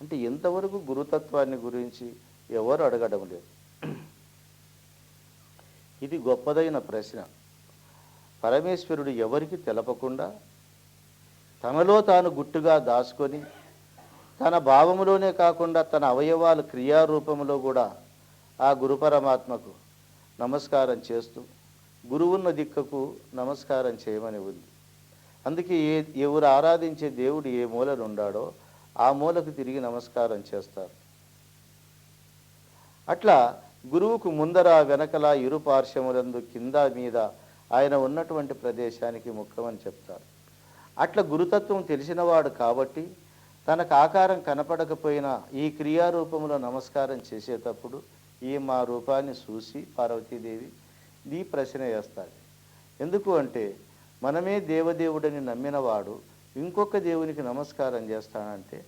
అంటే, ఎంతవరకు గురుతత్వాన్ని గురించి ఎవరు అడగడం లేదు. ఇది గొప్పదైన ప్రశ్న. పరమేశ్వరుడు ఎవరికి తెలపకుండా తనలో తాను గుట్టుగా దాచుకొని, తన భావములోనే కాకుండా తన అవయవాల క్రియారూపంలో కూడా ఆ గురు పరమాత్మకు నమస్కారం చేస్తూ, గురువున్న దిక్కకు నమస్కారం చేయమని ఉంది. అందుకే ఎవరు ఆరాధించే దేవుడు ఏ మూలను ఉన్నాడో ఆ మూలకు తిరిగి నమస్కారం చేస్తారు. అట్లా గురువుకు ముందర వెనకల ఇరు పార్శ్వములందు కింద మీద ఆయన ఉన్నటువంటి ప్రదేశానికి ముఖమని చెప్తారు. అట్లా గురుతత్వం తెలిసినవాడు కాబట్టి తనకు ఆకారం కనపడకపోయినా ఈ క్రియారూపంలో నమస్కారం చేసేటప్పుడు ఈ మా రూపాన్ని చూసి పార్వతీదేవి ఈ ప్రశ్న వేస్తాడు. ఎందుకు అంటే, మనమే దేవదేవుడని నమ్మినవాడు ఇంకొక దేవునికి నమస్కారం చేస్తానంటే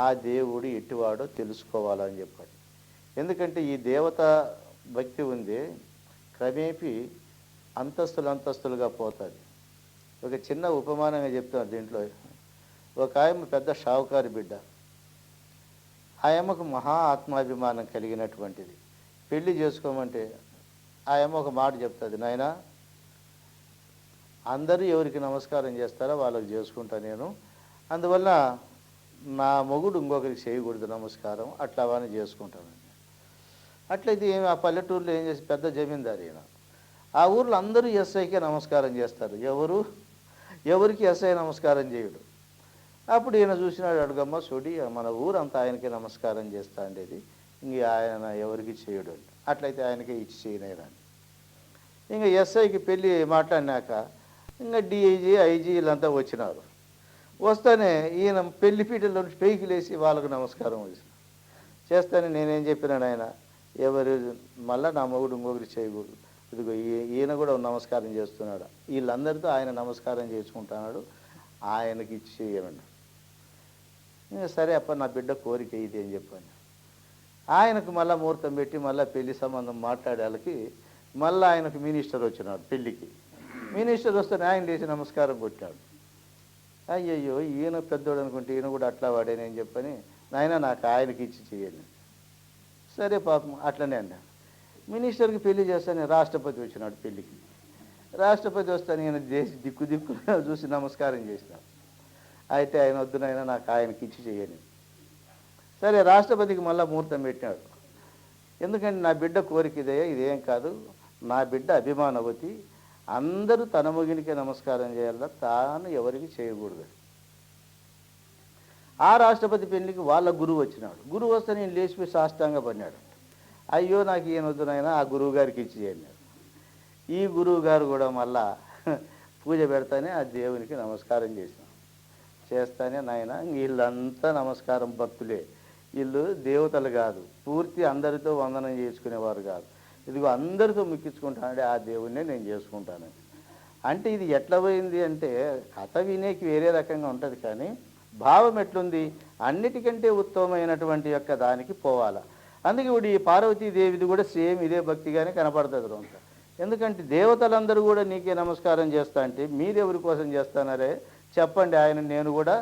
ఆ దేవుడు ఎట్టివాడో తెలుసుకోవాలని చెప్పాడు. ఎందుకంటే ఈ దేవత భక్తి ఉంది, క్రమేపీ అంతస్తులుగా పోతుంది. ఒక చిన్న ఉపమానంగా చెప్తాను దీంట్లో. ఒక ఆయమ్మ పెద్ద షావుకారి బిడ్డ, ఆయమ్మకు మహా ఆత్మాభిమానం కలిగినటువంటిది. పెళ్లి చేసుకోమంటే ఆయమ్మ ఒక మాట చెప్తుంది, నాయనా అందరూ ఎవరికి నమస్కారం చేస్తారో వాళ్ళకి చేసుకుంటా నేను, అందువల్ల నా మొగుడు ఇంకొకరికి చేయకూడదు నమస్కారం, అట్లా అవన్నీ చేసుకుంటాను. అట్లయితే ఏమి ఆ పల్లెటూరులో ఏం చేసి పెద్ద జమీందారు ఈయన, ఆ ఊర్లో అందరూ ఎస్ఐకే నమస్కారం చేస్తారు, ఎవరికి ఎస్ఐ నమస్కారం చేయడు. అప్పుడు ఈయన చూసినాడు, అడుగమ్మ సొడి మన ఊరంతా ఆయనకే నమస్కారం చేస్తా ఉండేది, ఇంక ఆయన ఎవరికి చేయడు. అట్లయితే ఆయనకే ఇచ్చి చేయలేరని ఇంకా ఎస్ఐకి పెళ్ళి మాట్లాడినాక ఇంకా డిఐజీ ఐజీ వీళ్ళంతా వచ్చినారు. వస్తానే ఈయన పెళ్లి పీటల్లో పైకి లేచి వాళ్ళకు నమస్కారం చేస్తానే నేనేం చెప్పినాడు, ఆయన ఎవరు మళ్ళీ నా మొగుడు ఇంకొకరు చేయకూడదు, ఇదిగో ఈయన కూడా నమస్కారం చేస్తున్నాడు, వీళ్ళందరితో ఆయన నమస్కారం చేసుకుంటున్నాడు, ఆయనకి ఇచ్చి చేయమన్నాడు. సరే అప్ప నా బిడ్డ కోరిక ఇది అని చెప్పాను. ఆయనకు మళ్ళీ ముహూర్తం పెట్టి మళ్ళీ పెళ్లి సంబంధం మాట్లాడేళ్ళకి మళ్ళీ ఆయనకు మినిస్టర్ వచ్చినాడు పెళ్ళికి. మినిస్టర్ వస్తే ఆయన లేచి నమస్కారం కొట్టాడు. అయ్యయ్యో ఈయన పెద్దోడు అనుకుంటే ఈయన కూడా అట్లా వాడేనని చెప్పని, నాయన నాకు ఆయనకి ఇచ్చి చేయండి. సరే పాపం అట్లనే అన్నాడు. మినిస్టర్కి పెళ్లి చేస్తానే రాష్ట్రపతి వచ్చినాడు పెళ్ళికి. రాష్ట్రపతి వస్తాను ఈయన దిక్కు చూసి నమస్కారం చేసినాడు. అయితే ఆయన వద్దునైనా నాకు ఆయనకి ఇచ్చి చేయండి. సరే రాష్ట్రపతికి మళ్ళీ ముహూర్తం పెట్టినాడు. ఎందుకంటే నా బిడ్డ కోరిక ఇదేం కాదు, నా బిడ్డ అభిమానవతి, అందరూ తన మొగిలికే నమస్కారం చేయాలా, తాను ఎవరికి చేయకూడదు. ఆ రాష్ట్రపతి పెళ్లికి వాళ్ళ గురువు వచ్చినాడు. గురువు వస్తే నేను లేచిపోయి సాష్టాంగ పడినాడు. అయ్యో నాకు ఈయన వద్దునైనా ఆ గురువు గారికి ఇచ్చి చేయండి. ఈ గురువు గారు కూడా మళ్ళా పూజ పెడతానే ఆ దేవునికి నమస్కారం చేస్తానే నాయన వీళ్ళంతా నమస్కారం భక్తులే, వీళ్ళు దేవతలు కాదు, పూర్తి అందరితో వందనం చేసుకునేవారు కాదు, ఇదిగో అందరితో ముక్కించుకుంటానంటే ఆ దేవుణ్ణే నేను చేసుకుంటాను. అంటే ఇది ఎట్లా పోయింది అంటే కథ వినేకి వేరే రకంగా ఉంటుంది, కానీ భావం ఎట్లుంది, అన్నిటికంటే ఉత్తమమైనటువంటి యొక్క దానికి పోవాలా. అందుకే ఇప్పుడు ఈ పార్వతీదేవిది కూడా సేమ్ ఇదే భక్తిగానే కనపడుతుంది రొంత. ఎందుకంటే దేవతలందరూ కూడా నీకే నమస్కారం చేస్తా అంటే మీరెవరి కోసం చేస్తానరే చెప్పండి, ఆయన నేను కూడా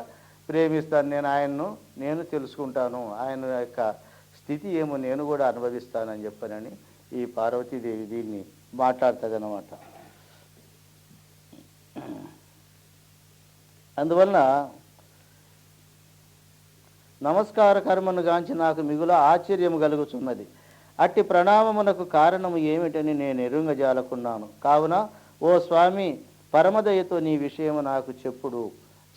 ప్రేమిస్తాను, నేను ఆయన్ను నేను తెలుసుకుంటాను, ఆయన యొక్క స్థితి ఏమో నేను కూడా అనుభవిస్తానని చెప్పనని ఈ పార్వతీదేవి దీన్ని మాట్లాడుతుంది అన్నమాట. అందువలన నమస్కార కర్మను గాంచి నాకు మిగుల ఆశ్చర్యము కలుగుతున్నది. అట్టి ప్రణామమునకు కారణము ఏమిటని నేను ఎరుంగజాలకున్నాను. కావున ఓ స్వామి, పరమదయతో నీ విషయము నాకు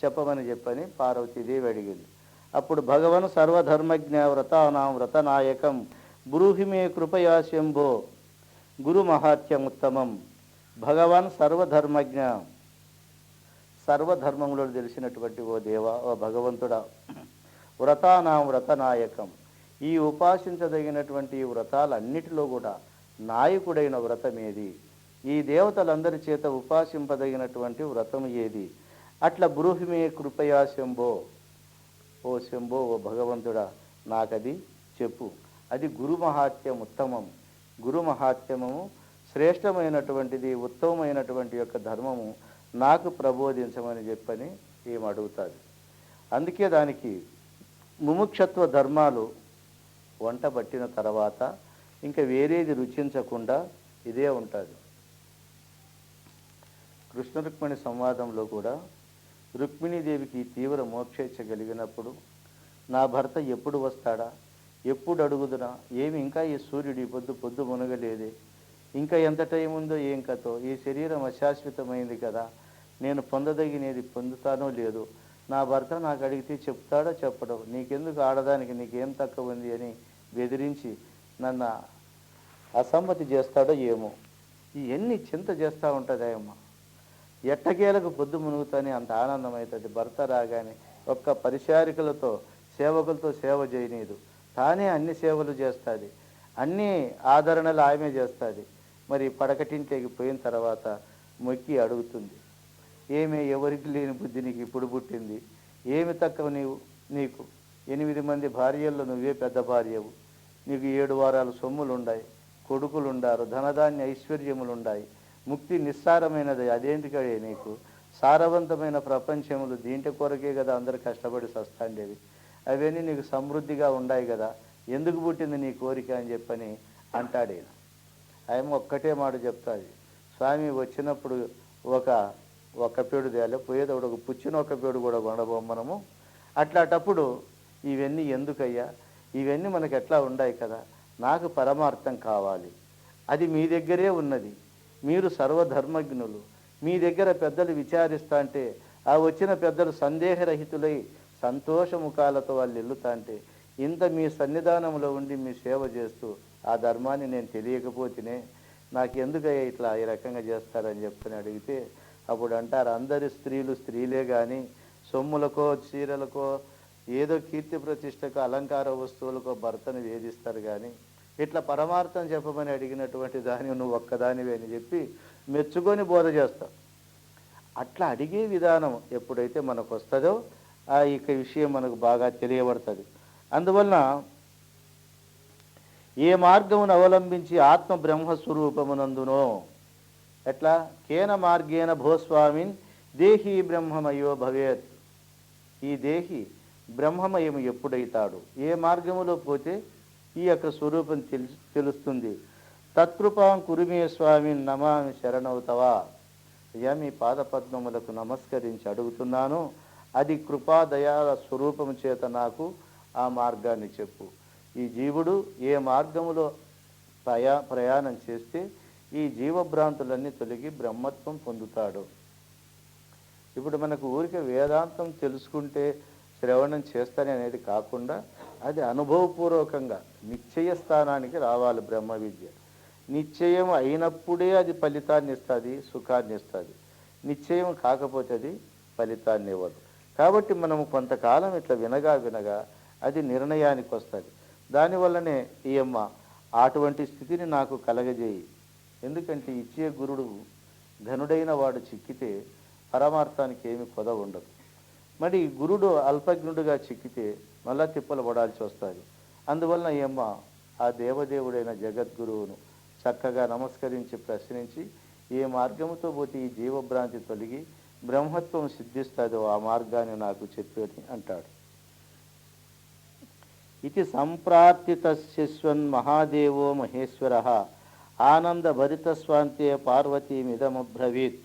చెప్పమని చెప్పని పార్వతీదేవి అడిగింది. అప్పుడు భగవన్ సర్వధర్మజ్ఞ వ్రతానాం వ్రతనాయకం బ్రూహిమే కృపయా శంభో గురు మహాత్యముత్తమం. భగవాన్ సర్వధర్మజ్ఞ, సర్వధర్మములో తెలిసినటువంటి ఓ దేవా, ఓ భగవంతుడా, వ్రతానాం వ్రతనాయకం, ఈ ఉపాసించదగినటువంటి వ్రతాలన్నిటిలో కూడా నాయకుడైన వ్రతం ఏది, ఈ దేవతలందరి చేత ఉపాసింపదగినటువంటి వ్రతం ఏది, అట్లా బ్రూహిమే కృపయా శంభో, ఓ శంభో, ఓ భగవంతుడా, నాకది చెప్పు. అది గురు మహాత్యం ఉత్తమం, గురు మహాత్మ్యము శ్రేష్టమైనటువంటిది, ఉత్తమమైనటువంటి యొక్క ధర్మము నాకు ప్రబోధించమని చెప్పని ఏం అడుగుతుంది. అందుకే దానికి ముముక్షత్వ ధర్మాలు వంట పట్టిన తర్వాత ఇంకా వేరేది రుచించకుండా ఇదే ఉంటుంది. కృష్ణ రుక్మిణి సంవాదంలో కూడా రుక్మిణీదేవికి తీవ్ర మోక్షేచ్ఛ కలిగినప్పుడు నా భర్త ఎప్పుడు వస్తాడా, ఎప్పుడు అడుగుదునా, ఏమి ఇంకా ఈ సూర్యుడు పొద్దు మునగలేదే, ఇంకా ఎంత టైం ఉందో ఏం కథో, ఈ శరీరం అశాశ్వతమైంది కదా, నేను పొందదగినది పొందుతానో లేదో, నా భర్త నాకు అడిగితే చెప్తాడో చెప్పడో, నీకెందుకు ఆడదానికి నీకేం తక్కువ ఉంది అని బెదిరించి నన్ను అసమ్మతి చేస్తాడో ఏమో, ఇవన్నీ చింత చేస్తూ ఉంటుంది ఆయమ్మ. ఎట్టకేలకు పొద్దు మునుగుతానే అంత ఆనందమవుతుంది. భర్త రాగానే ఒక్క పరిచారికలతో సేవకులతో సేవ చేయనీదు, తానే అన్ని సేవలు చేస్తుంది, అన్ని ఆదరణలు ఆమె చేస్తుంది. మరి పడకటింటికి పోయిన తర్వాత మొక్కి అడుగుతుంది, ఏమి ఎవరికి లేని బుద్ధి నీకు ఇప్పుడు పుట్టింది, ఏమి తక్కువ నీకు 8 మంది భార్యల్లో నువ్వే పెద్ద భార్యవు, నీకు 7 వారాలు సొమ్ములు ఉన్నాయి, కొడుకులు ఉండారు, ధనధాన్య ఐశ్వర్యములు ఉన్నాయి, ముక్తి నిస్సారమైనది అదేంటికడే నీకు, సారవంతమైన ప్రపంచములు దీంట్లో కొరకే కదా అందరు కష్టపడి సస్తాండేవి, అవన్నీ నీకు సమృద్ధిగా ఉన్నాయి కదా, ఎందుకు పుట్టింది నీ కోరిక అని చెప్పని అంటాడు. ఆయన ఒక్కటే మాట చెప్తాది, స్వామి వచ్చినప్పుడు ఒక పేడు తేలే, పోయేటప్పుడు ఒక పుచ్చిన ఒక పేడు కూడా కొండబొమ్మనము, అట్లాటప్పుడు ఇవన్నీ ఎందుకయ్యా, ఇవన్నీ మనకు ఎట్లా ఉన్నాయి కదా, నాకు పరమార్థం కావాలి, అది మీ దగ్గరే ఉన్నది, మీరు సర్వధర్మజ్ఞులు, మీ దగ్గర పెద్దలు విచారిస్తా అంటే ఆ వచ్చిన పెద్దలు సందేహరహితులై సంతోషముఖాలతో వాళ్ళు వెళ్తా అంటే ఇంత మీ సన్నిధానంలో ఉండి మీ సేవ చేస్తూ ఆ ధర్మాన్ని నేను తెలియకపోతేనే నాకు ఎందుకయ్యా ఇట్లా ఈ రకంగా చేస్తారని చెప్పని అడిగితే అప్పుడు అంటారు, అందరి స్త్రీలు స్త్రీలే కానీ సొమ్ములకో చీరలకో ఏదో కీర్తి ప్రతిష్టకు అలంకార వస్తువులకో భర్తను వేధిస్తారు, కానీ ఇట్లా పరమార్థం చెప్పమని అడిగినటువంటి దాన్ని నువ్వు ఒక్కదానివే అని చెప్పి మెచ్చుకొని బోధ చేస్తావు. అట్లా అడిగే విధానం ఎప్పుడైతే మనకు వస్తుందో ఆ ఇక విషయం మనకు బాగా తెలియబడుతుంది. అందువలన ఏ మార్గమును అవలంబించి ఆత్మ బ్రహ్మస్వరూపమునందునో ఎట్లా కేన మార్గేణ భోస్వామిన్ దేహీ బ్రహ్మమయో భవేత్, ఈ దేహి బ్రహ్మమయము ఎప్పుడైతాడు, ఏ మార్గములో పోతే ఈ యొక్క స్వరూపం తెలుస్తుంది. తత్కృపాం కురుమే స్వామి నమామి శరణవుతవా, అయ్యా మీ పాదపద్మములకు నమస్కరించి అడుగుతున్నాను, అది కృపాదయాల స్వరూపము చేత నాకు ఆ మార్గాన్ని చెప్పు. ఈ జీవుడు ఏ మార్గములో ప్రయాణం చేస్తే ఈ జీవభ్రాంతులన్నీ తొలగి బ్రహ్మత్వం పొందుతాడు. ఇప్పుడు మనకు ఊరికే వేదాంతం తెలుసుకుంటే శ్రవణం చేస్తానే అనేది కాకుండా అది అనుభవపూర్వకంగా నిశ్చయ స్థానానికి రావాలి. బ్రహ్మ విద్య నిశ్చయం అయినప్పుడే అది ఫలితాన్ని ఇస్తుంది, సుఖాన్ని ఇస్తుంది. నిశ్చయం కాకపోతే అది ఫలితాన్ని ఇవ్వదు. కాబట్టి మనము కొంతకాలం ఇట్లా వినగా అది నిర్ణయానికి వస్తుంది. దానివల్లనే ఈ అమ్మ అటువంటి స్థితిని నాకు కలగజేయి, ఎందుకంటే ఇచ్చే గురుడు ఘనుడైన వాడు చిక్కితే పరమార్థానికి ఏమి కొదవ ఉండదు. మరి గురుడు అల్పజ్ఞుడుగా చిక్కితే మళ్ళా తిప్పలు పడాల్సి వస్తుంది. అందువలన ఏమ్మ ఆ దేవదేవుడైన జగద్గురువును చక్కగా నమస్కరించి ప్రశ్నించి ఏ మార్గముతో పోతే ఈ జీవభ్రాంతి తొలగి బ్రహ్మత్వం సిద్ధిస్తుందో ఆ మార్గాన్ని నాకు చెప్పని అంటాడు. ఇది సంప్రాప్తితస్యన్ మహాదేవో మహేశ్వర ఆనందభరితస్వాంతే పార్వతీమిదమబ్రవీత్.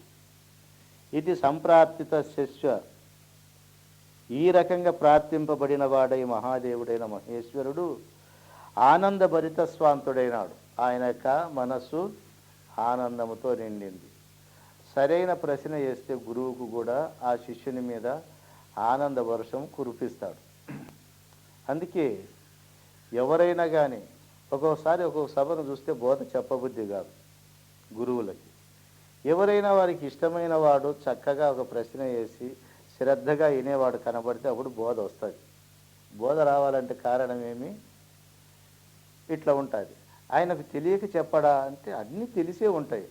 ఇది సంప్రాప్తితస్య, ఈ రకంగా ప్రార్థింపబడిన వాడై మహాదేవుడైన మహేశ్వరుడు ఆనందభరిత స్వాంతుడైనాడు. ఆయన యొక్క మనస్సు ఆనందముతో నిండింది. సరైన ప్రశ్న చేస్తే గురువుకు కూడా ఆ శిష్యుని మీద ఆనంద వర్షం కురిపిస్తాడు. అందుకే ఎవరైనా కానీ ఒక్కొక్క సభను చూస్తే బోధ చెప్పబుద్ధి కాదు గురువులకి. ఎవరైనా వారికి ఇష్టమైన వాడు చక్కగా ఒక ప్రశ్న వేసి శ్రద్ధగా వినేవాడు కనబడితే అప్పుడు బోధ వస్తుంది. బోధ రావాలంటే కారణం ఏమి? ఇట్లా ఉంటుంది. ఆయనకు తెలియక చెప్పడా అంటే అన్నీ తెలిసే ఉంటాయి,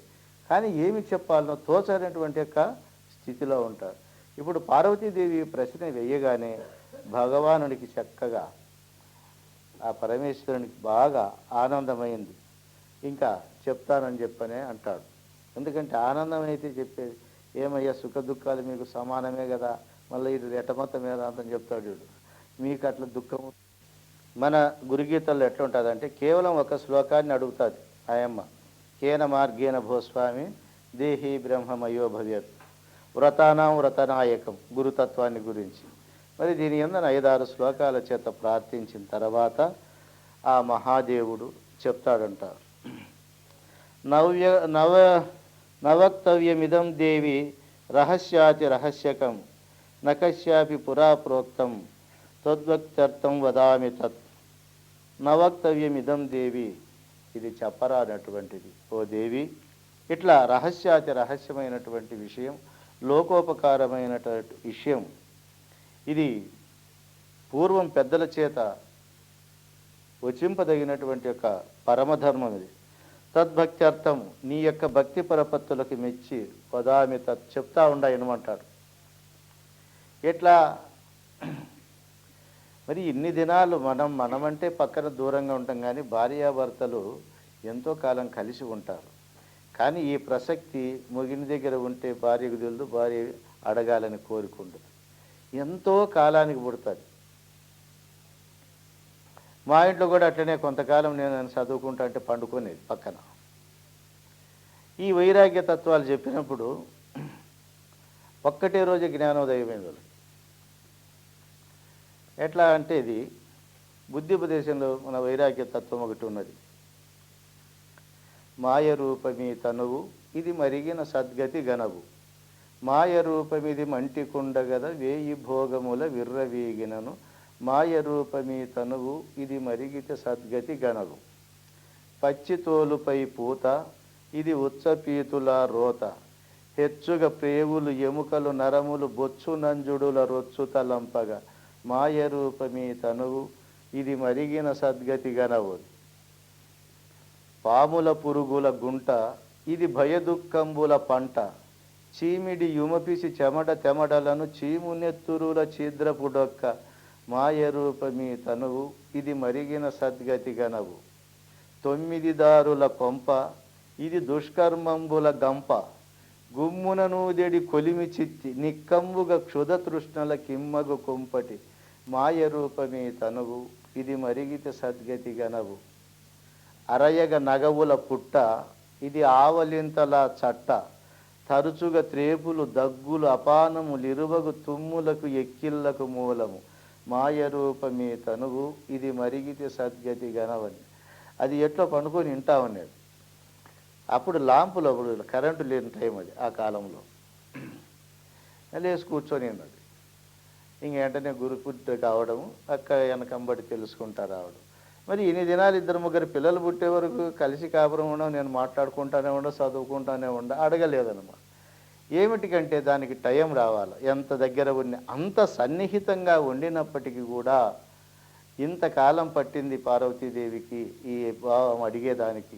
కానీ ఏమి చెప్పాలనో తోచనటువంటి యొక్క స్థితిలో ఉంటారు. ఇప్పుడు పార్వతీదేవి ప్రశ్న వేయగానే భగవానుడికి చక్కగా ఆ పరమేశ్వరునికి బాగా ఆనందమైంది. ఇంకా చెప్తానని చెప్పనే అంటాడు. ఎందుకంటే ఆనందం అయితే చెప్పేది ఏమయ్యా సుఖ దుఃఖాలు మీకు సమానమే కదా, మళ్ళీ ఇది రెటమొత్తం వేదాంతం చెప్తాడు. మీకు అట్లా దుఃఖము. మన గురుగీతల్లో ఎట్లా ఉంటుందంటే కేవలం ఒక శ్లోకాన్ని అడుగుతుంది ఆయమ్మ. కేన మార్గేణ భూస్వామి దేహి బ్రహ్మమయో భవ్యత్, వ్రతానాం వ్రతనాయకం, గురుతత్వాన్ని గురించి. మరి దీని యందు 5-6 శ్లోకాల చేత ప్రార్థించిన తర్వాత ఆ మహాదేవుడు చెప్తాడంట. నవక్తవ్యమిదం దేవి రహస్యాతి రహస్యకం నకశ్యాపి పురా ప్రోక్తం తద్వక్త్యర్థం వదామి తత్. నవక్తవ్యమిదం దేవి, ఇది చెప్పరానటువంటిది ఓ దేవి. ఇట్లా రహస్యాతి రహస్యమైనటువంటి విషయం, లోకోపకారమైనటువంటి విషయం. ఇది పూర్వం పెద్దల చేత వచింపదగినటువంటి యొక్క పరమధర్మం ఇది. తద్భక్త్యర్థం, నీ యొక్క భక్తి పరపత్తులకు మెచ్చి వదామి తత్, చెప్తా ఉండయనమంటాడు. ఎట్లా మరి ఇన్ని దినాలు మనమంటే పక్కన దూరంగా ఉంటాం, కానీ భార్యాభర్తలు ఎంతో కాలం కలిసి ఉంటారు. కానీ ఈ ప్రసక్తి మొగిని దగ్గర ఉంటే భార్యకు తెలుదు, భార్య అడగాలని కోరుకుంటుంది. ఎంతో కాలానికి పుడుతుంది. మా ఇంట్లో కూడా అట్లనే కొంతకాలం నేను చదువుకుంటా అంటే పండుకునేది పక్కన. ఈ వైరాగ్య తత్వాలు చెప్పినప్పుడు ఒక్కటే రోజు జ్ఞానోదయమైంది వాళ్ళకి. ఎట్లా అంటే ఇది బుద్ధిపదేశంలో మన వైరాగ్య తత్వం ఒకటి ఉన్నది. మాయ రూపమీ తనువు ఇది మరిగిన సద్గతి గనవు, మాయ రూపమిది మంటికుండగద వేయి భోగముల విర్రవీగినను, మాయ రూపమీ తనువు ఇది మరిగితే సద్గతి గనవు, పచ్చి తోలుపై పూత ఇది ఉచ్చపీతుల రోత, హెచ్చుగ ప్రేవులు ఎముకలు నరములు బొచ్చు నంజుడుల రొచ్చు తలంపగా, మాయ రూపమీ తనువు ఇది మరిగిన సద్గతి గనవు, పాముల పురుగుల గుంట ఇది భయదుఃఖంబుల పంట, చీమిడి యుమపిసి చెమడ తెమడలను చీమునెత్తురుల ఛిద్రపుడొక్క, మాయ రూపమీ తనువు ఇది మరిగిన సద్గతి గనవు, 9 దారుల కొంప ఇది దుష్కర్మంబుల గంప, గుమ్మున నూదెడి కొలిమి చిత్తి నిక్కంబుగా క్షుధ తృష్ణల కిమ్మగు కుంపటి, మాయ రూపమీ తనువు ఇది మరిగితే సద్గతి గనవు, అరయగ నగవుల పుట్ట ఇది ఆవలింతల చట్ట, తరచుగా త్రేపులు దగ్గులు అపానములు ఇరువగు తుమ్ములకు ఎక్కిళ్లకు మూలము, మాయ రూపమీ తనువు ఇది మరిగితే సద్గతి గనవని. అది ఎట్లా పండుకొని వింటా ఉన్నాడు. అప్పుడు లాంపులు, అప్పుడు కరెంటు లేని టైం అది ఆ కాలంలో. లేచి కూర్చొని ఉన్నది. ఇంక వెంటనే గురుకుట్టు కావడము, అక్క వెనకంబడి తెలుసుకుంటా రావడం. మరి ఇన్ని దినాలు 2-3 పిల్లలు పుట్టే వరకు కలిసి కాపురం ఉండవు, నేను మాట్లాడుకుంటానే ఉండ, చదువుకుంటానే ఉండ, అడగలేదన్నమాట. ఏమిటికంటే దానికి టైం రావాలి. ఎంత దగ్గర ఉండి అంత సన్నిహితంగా ఉండినప్పటికీ కూడా ఇంతకాలం పట్టింది పార్వతీదేవికి ఈ భావం అడిగేదానికి.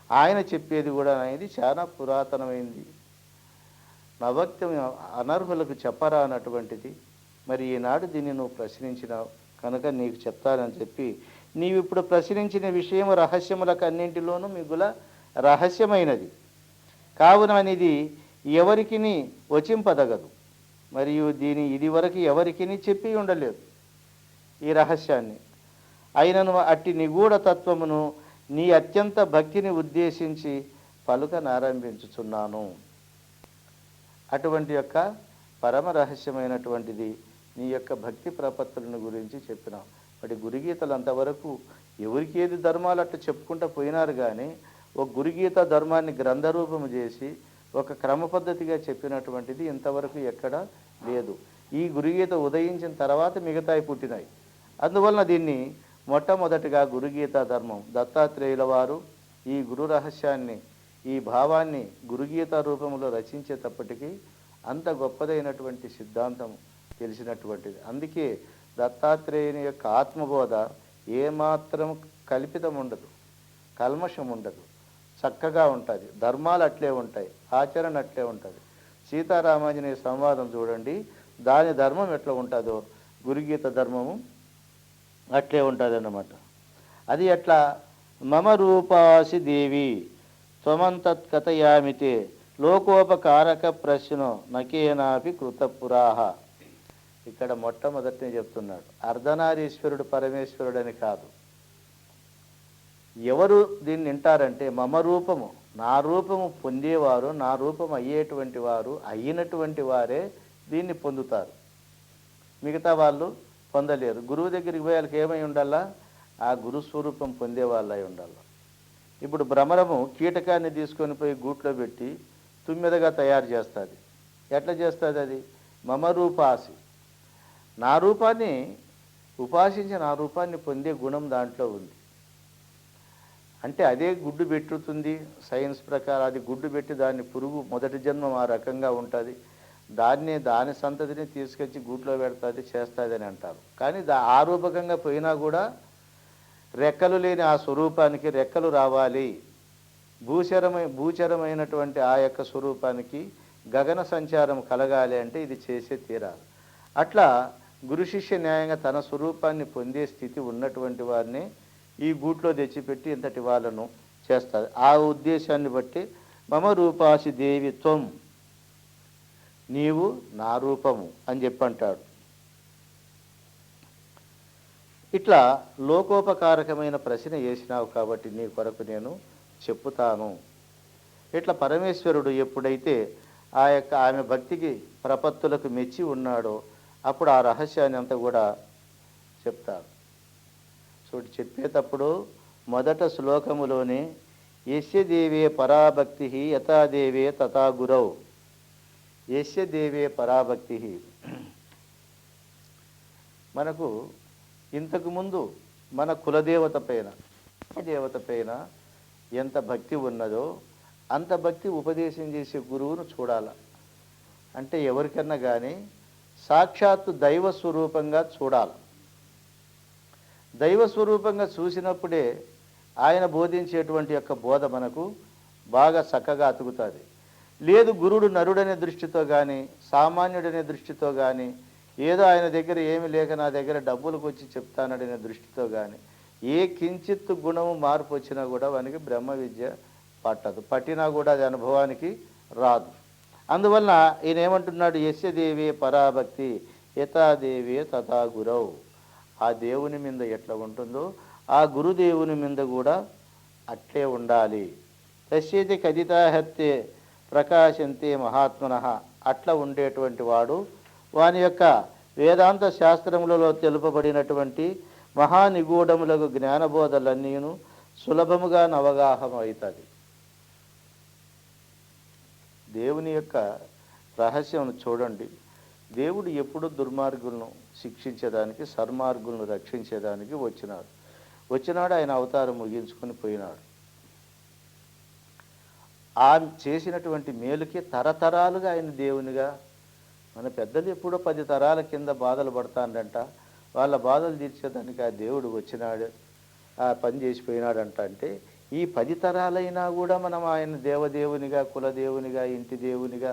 ఆయన చెప్పేది కూడా అనేది చాలా పురాతనమైంది. నవక్తం అనర్హులకు చెప్పరా అన్నటువంటిది. మరి ఈనాడు దీన్ని నువ్వు ప్రశ్నించినావు కనుక నీకు చెప్తానని చెప్పి, నీవిప్పుడు ప్రశ్నించిన విషయం రహస్యములకు అన్నింటిలోనూ మిగుల రహస్యమైనది కావున అనేది ఎవరికిని వచింపదగదు. మరియు దీని ఇదివరకు ఎవరికిని చెప్పి ఉండలేదు ఈ రహస్యాన్ని. అయినను అట్టి నిగూఢ తత్వమును నీ అత్యంత భక్తిని ఉద్దేశించి పలుకనారంభించుచున్నాను. అటువంటి యొక్క పరమ రహస్యమైనటువంటిది నీ యొక్క భక్తి ప్రపత్తులను గురించి చెప్పినాం. వాటి గురుగీతలు అంతవరకు ఎవరికి ఏది ధర్మాలు అట్లా చెప్పుకుంటూ పోయినారు, కానీ ఒక గురుగీత ధర్మాన్ని గ్రంథరూపము చేసి ఒక క్రమ పద్ధతిగా చెప్పినటువంటిది ఇంతవరకు ఎక్కడ లేదు. ఈ గురుగీత ఉదయించిన తర్వాత మిగతాయి పుట్టినాయి. అందువలన దీన్ని మొట్టమొదటిగా గురుగీత ధర్మం దత్తాత్రేయుల వారు ఈ గురు రహస్యాన్ని, ఈ భావాన్ని గురుగీత రూపంలో రచించేటప్పటికీ అంత గొప్పదైనటువంటి సిద్ధాంతం తెలిసినటువంటిది. అందుకే దత్తాత్రేయుని యొక్క ఆత్మబోధ ఏమాత్రం కల్పితం ఉండదు, కల్మషం ఉండదు, చక్కగా ఉంటుంది. ధర్మాలు అట్లే ఉంటాయి, ఆచరణ అట్లే ఉంటుంది. సీతారామాంజనేయ సంవాదం చూడండి, దాని ధర్మం ఎట్లా ఉంటుందో గురుగీత ధర్మము అట్లే ఉంటుంది అన్నమాట. అది ఎట్లా? మమ రూపాసి దేవి త్వమంతత్ కథయామితే లోకోపకారక ప్రశ్నో నకేనాపి కృతపురాహ. ఇక్కడ మొట్టమొదటినే చెప్తున్నాడు, అర్ధనారీశ్వరుడు పరమేశ్వరుడు అని కాదు. ఎవరు దీన్ని వింటారంటే మమ రూపము, నా రూపము పొందేవారు, నా రూపం అయ్యేటువంటి వారు, అయినటువంటి వారే దీన్ని పొందుతారు. మిగతా వాళ్ళు పొందలేరు. గురువు దగ్గరికి పోయి వాళ్ళకి ఏమై ఉండాలా? ఆ గురుస్వరూపం పొందేవాళ్ళు అయి ఉండాలి. ఇప్పుడు భ్రమరము కీటకాన్ని తీసుకొని పోయి గూట్లో పెట్టి తుమ్మెదగా తయారు చేస్తుంది. ఎట్లా చేస్తుంది అది? మమ రూపాసి, నా రూపాన్ని ఉపాసించి నా రూపాన్ని పొందే గుణం దాంట్లో ఉంది. అంటే అదే గుడ్డు పెట్టుతుంది. సైన్స్ ప్రకారం అది గుడ్డు పెట్టి దాన్ని పురుగు మొదటి జన్మం ఆ రకంగా ఉంటుంది. దాని సంతతిని తీసుకొచ్చి గూట్లో పెడుతుంది, చేస్తుంది అని అంటారు. కానీ ఆ రూపకంగా పోయినా కూడా రెక్కలు లేని ఆ స్వరూపానికి రెక్కలు రావాలి. భూచరమైనటువంటి ఆ యొక్క స్వరూపానికి గగన సంచారం కలగాలి అంటే ఇది చేసే తీరాలి. అట్లా గురు శిష్య న్యాయంగా తన స్వరూపాన్ని పొందే స్థితి ఉన్నటువంటి వారిని ఈ గూట్లో తెచ్చిపెట్టి ఇంతటి వాళ్ళను చేస్తారు. ఆ ఉద్దేశాన్ని బట్టి మమ రూపాసి దేవి త్వం, నీవు నా రూపము అని చెప్పంటాడు. ఇట్లా లోకోపకారకమైన ప్రశ్న వేసినావు కాబట్టి నీ కొరకు నేను చెప్పుతాను. ఇట్లా పరమేశ్వరుడు ఎప్పుడైతే ఆమె భక్తికి ప్రపత్తులకు మెచ్చి ఉన్నాడో అప్పుడు ఆ రహస్యాన్ని అంతా కూడా చెప్తారు. చూడు, చెప్పేటప్పుడు మొదట శ్లోకములోనే యస్య దేవే పరాభక్తి యథాదేవే తథా గురౌ. యస్య దేవే పరాభక్తి. మనకు ఇంతకుముందు మన కులదేవత పైన ఎంత భక్తి ఉన్నదో అంత భక్తి ఉపదేశం చేసే గురువును చూడాల. అంటే ఎవరికన్నా కానీ సాక్షాత్తు దైవ స్వరూపంగా చూడాలి. దైవ స్వరూపంగా చూసినప్పుడే ఆయన బోధించేటువంటి యొక్క బోధ మనకు బాగా చక్కగా అతుకుతుంది. లేదు గురుడు నరుడనే దృష్టితో కానీ సామాన్యుడనే దృష్టితో కానీ ఏదో ఆయన దగ్గర ఏమి లేక నా దగ్గర డబ్బులకు వచ్చి చెప్తానడనే దృష్టితో కానీ ఏ కించిత్తు గుణము మార్పు వచ్చినా కూడా వానికి బ్రహ్మ విద్య పట్టదు. పట్టినా కూడా అది అనుభవానికి రాదు. అందువలన ఈయన ఏమంటున్నాడు? యస్య దేవే పరాభక్తి యథాదేవే తథా గురౌ. ఆ దేవుని మీద ఎట్లా ఉంటుందో ఆ గురుదేవుని మీద కూడా అట్లే ఉండాలి. తస్యేతి కదితాహత్యే ప్రకాశంతే మహాత్మనః. అట్లా ఉండేటువంటి వాడు వాని యొక్క వేదాంత శాస్త్రములలో తెలుపబడినటువంటి మహానిగూఢములకు జ్ఞానబోధలన్నీను సులభముగా అవగాహన అవుతుంది. దేవుని యొక్క రహస్యం చూడండి. దేవుడు ఎప్పుడు దుర్మార్గులను శిక్షించేదానికి, సన్మార్గులను రక్షించేదానికి వచ్చినాడు. ఆయన అవతారం ముగించుకొని పోయినాడు. ఆ చేసినటువంటి మేలుకి తరతరాలుగా ఆయన దేవునిగా, మన పెద్దలు ఎప్పుడో 10 తరాల కింద బాధలు పడతానంట, వాళ్ళ బాధలు తీర్చేదానికి ఆ దేవుడు వచ్చినాడు, ఆ పని చేసిపోయినాడంట. అంటే ఈ 10 తరాలైనా కూడా మనం ఆయన దేవదేవునిగా, కులదేవునిగా, ఇంటి దేవునిగా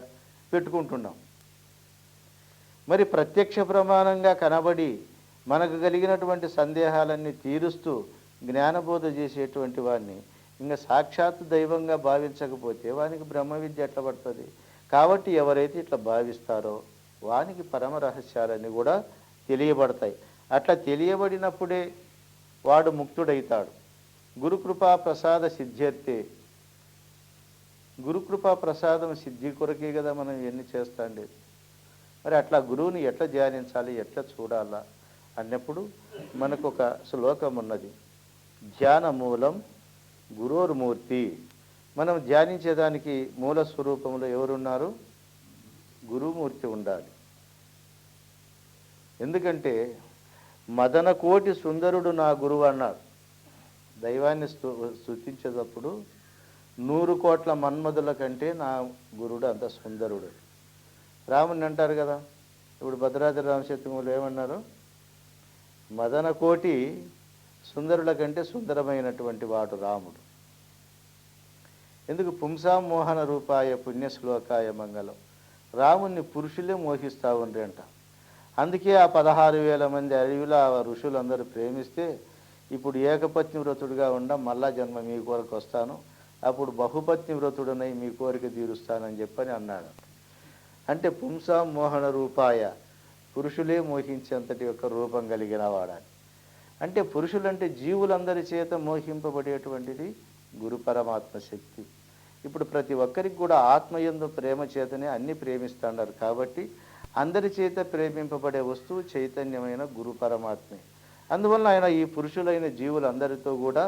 పెట్టుకుంటున్నాం. మరి ప్రత్యక్ష ప్రమాణంగా కనబడి మనకు కలిగినటువంటి సందేహాలన్నీ తీరుస్తూ జ్ఞానబోధ చేసేటువంటి వాడిని ఇంకా సాక్షాత్ దైవంగా భావించకపోతే వానికి బ్రహ్మ విద్య ఎట్లా పడుతుంది? కాబట్టి ఎవరైతే ఇట్లా భావిస్తారో వానికి పరమ రహస్యాలన్నీ కూడా తెలియబడతాయి. అట్లా తెలియబడినప్పుడే వాడు ముక్తుడైతాడు. గురుకృపా ప్రసాద సిద్ధ్యర్థే. గురుకృపా ప్రసాదం సిద్ధి కొరకే కదా మనం ఎన్ని చేస్తాండి. మరి అట్లా గురువుని ఎట్లా ధ్యానించాలి, ఎట్లా చూడాలా అన్నప్పుడు మనకు ఒక శ్లోకం ఉన్నది. ధ్యాన మూలం గురోర్మూర్తి. మనం ధ్యానించేదానికి మూల స్వరూపంలో ఎవరున్నారు? గురుమూర్తి ఉండాలి. ఎందుకంటే మదనకోటి సుందరుడు నా గురువు అన్నాడు. దైవాన్ని స్తుతించేటప్పుడు 100 కోట్ల మన్మధుల కంటే నా గురుడు అంత సుందరుడు. రాముని అంటారు కదా, ఇప్పుడు భద్రాద్రి రామశతకంలో ఏమన్నారు? మదనకోటి సుందరుల కంటే సుందరమైనటువంటి వాడు రాముడు. ఎందుకు? పుంసాం మోహన రూపాయ పుణ్యశ్లోకాయ మంగళం. రాముణ్ణి పురుషులే మోహిస్తూ ఉండ్రి అంట. అందుకే ఆ 16,000 మంది అడవిలో ఆ ఋషులందరూ ప్రేమిస్తే ఇప్పుడు ఏకపత్ని వ్రతుడిగా మళ్ళా జన్మ మీ కోరిక వస్తాను, అప్పుడు బహుపత్ని వ్రతుడనై మీ కోరిక తీరుస్తానని చెప్పని అన్నాడు. అంటే పుంసాం మోహన రూపాయ, పురుషులే మోహించేంతటి యొక్క రూపం కలిగిన వాడని. అంటే పురుషులంటే జీవులందరి చేత మోహింపబడేటువంటిది గురు పరమాత్మ శక్తి. ఇప్పుడు ప్రతి ఒక్కరికి కూడా ఆత్మయందు ప్రేమ చేతనే అన్ని ప్రేమిస్తున్నారు. కాబట్టి అందరి చేత ప్రేమింపబడే వస్తువు చైతన్యమైన గురు పరమాత్మే. అందువల్ల ఆయన ఈ పురుషులైన జీవులందరితో కూడా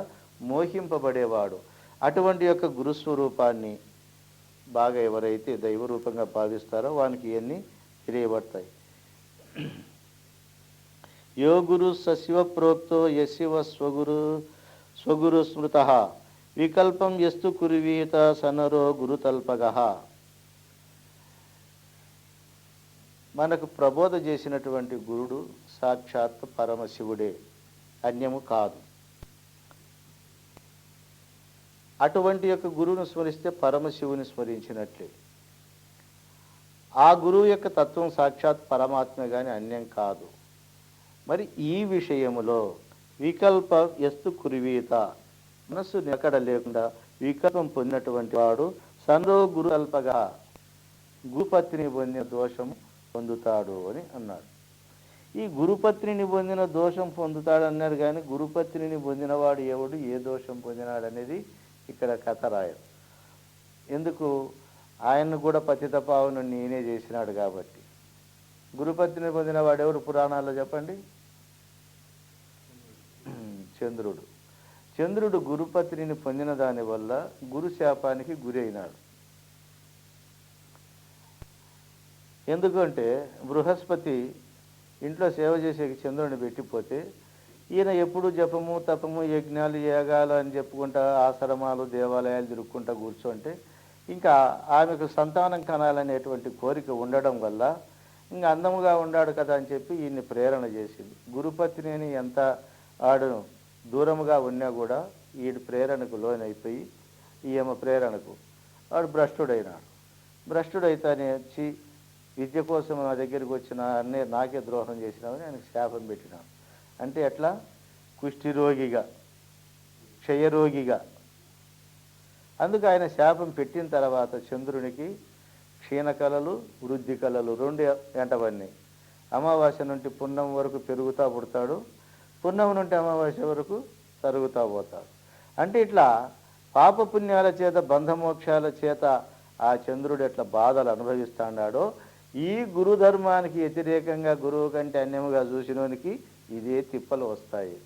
మోహింపబడేవాడు. అటువంటి యొక్క గురుస్వరూపాన్ని బాగా ఎవరైతే దైవరూపంగా భావిస్తారో వానికి ఇవన్నీ తెలియబడతాయి. యో గురు సశివ ప్రోక్తో యశివ స్వగురు స్మృత వికల్పం ఎస్తు కురువీత సనరో గురుతల్పగ. మనకు ప్రబోధ చేసినటువంటి గురుడు సాక్షాత్ పరమశివుడే, అన్యము కాదు. అటువంటి యొక్క గురువును స్మరిస్తే పరమశివుని స్మరించినట్లే. ఆ గురువు యొక్క తత్వం సాక్షాత్ పరమాత్మ కానీ అన్యం కాదు. మరి ఈ విషయములో వికల్ప ఎస్తు కురివీత, మనస్సు ఎక్కడ లేకుండా వికల్పం పొందినటువంటి వాడు సనరో గురుతల్పగా, గురుపత్నిని పొందిన దోషం పొందుతాడు అని అన్నాడు. ఈ గురుపత్నిని పొందిన దోషం పొందుతాడు అన్నారు. కానీ గురుపత్నిని పొందినవాడు ఎవడు, ఏ దోషం పొందినాడు అనేది ఇక్కడ కథ రాయరు. ఎందుకు? ఆయన్ను కూడా పతిత పావను నేనే చేసినాడు కాబట్టి. గురుపత్నిని పొందిన వాడెవరు పురాణాల్లో చెప్పండి? చంద్రుడు. చంద్రుడు గురుపత్నిని పొందిన దానివల్ల గురుశాపానికి గురి అయినాడు. ఎందుకంటే బృహస్పతి ఇంట్లో సేవ చేసే చంద్రుడిని పెట్టిపోతే ఈయన ఎప్పుడు జపము తపము యజ్ఞాలు యాగాలు అని చెప్పుకుంటా ఆశ్రమాలు దేవాలయాలు తిరుక్కుంటా కూర్చుంటే ఇంకా ఆమెకు సంతానం కనాలనేటువంటి కోరిక ఉండడం వల్ల ఇంకా అందముగా ఉన్నాడు కదా అని చెప్పి ఈయన్ని ప్రేరణ చేసింది. గురుపత్నిని ఎంత ఆడు దూరముగా ఉన్నా కూడా ఈడు ప్రేరణకు లోనైపోయి ఈమె ప్రేరణకు వాడు భ్రష్టుడైనాడు. భ్రష్టుడైతేనే వచ్చి విద్య కోసం నా దగ్గరికి వచ్చిన అన్నే నాకే ద్రోహం చేసినామని ఆయనకు శాపం పెట్టినాను. అంటే ఎట్లా? కుష్ఠిరోగిగా, క్షయరోగిగా. అందుకు ఆయన శాపం పెట్టిన తర్వాత చంద్రునికి క్షీణకళలు వృద్ధి కళలు రెండు వెంటవన్నీ. అమావాస్య నుండి పున్నం వరకు పెరుగుతూ పుడతాడు, పున్నం నుండి అమావాస్య వరకు తరుగుతూ పోతాడు. అంటే ఇట్లా పాపపుణ్యాల చేత బంధమోక్షాల చేత ఆ చంద్రుడు ఎట్లా బాధలు అనుభవిస్తాడాడో ఈ గురుధర్మానికి వ్యతిరేకంగా గురువు కంటే అన్యముగా చూసినోనికి ఇదే తిప్పలు వస్తాయి.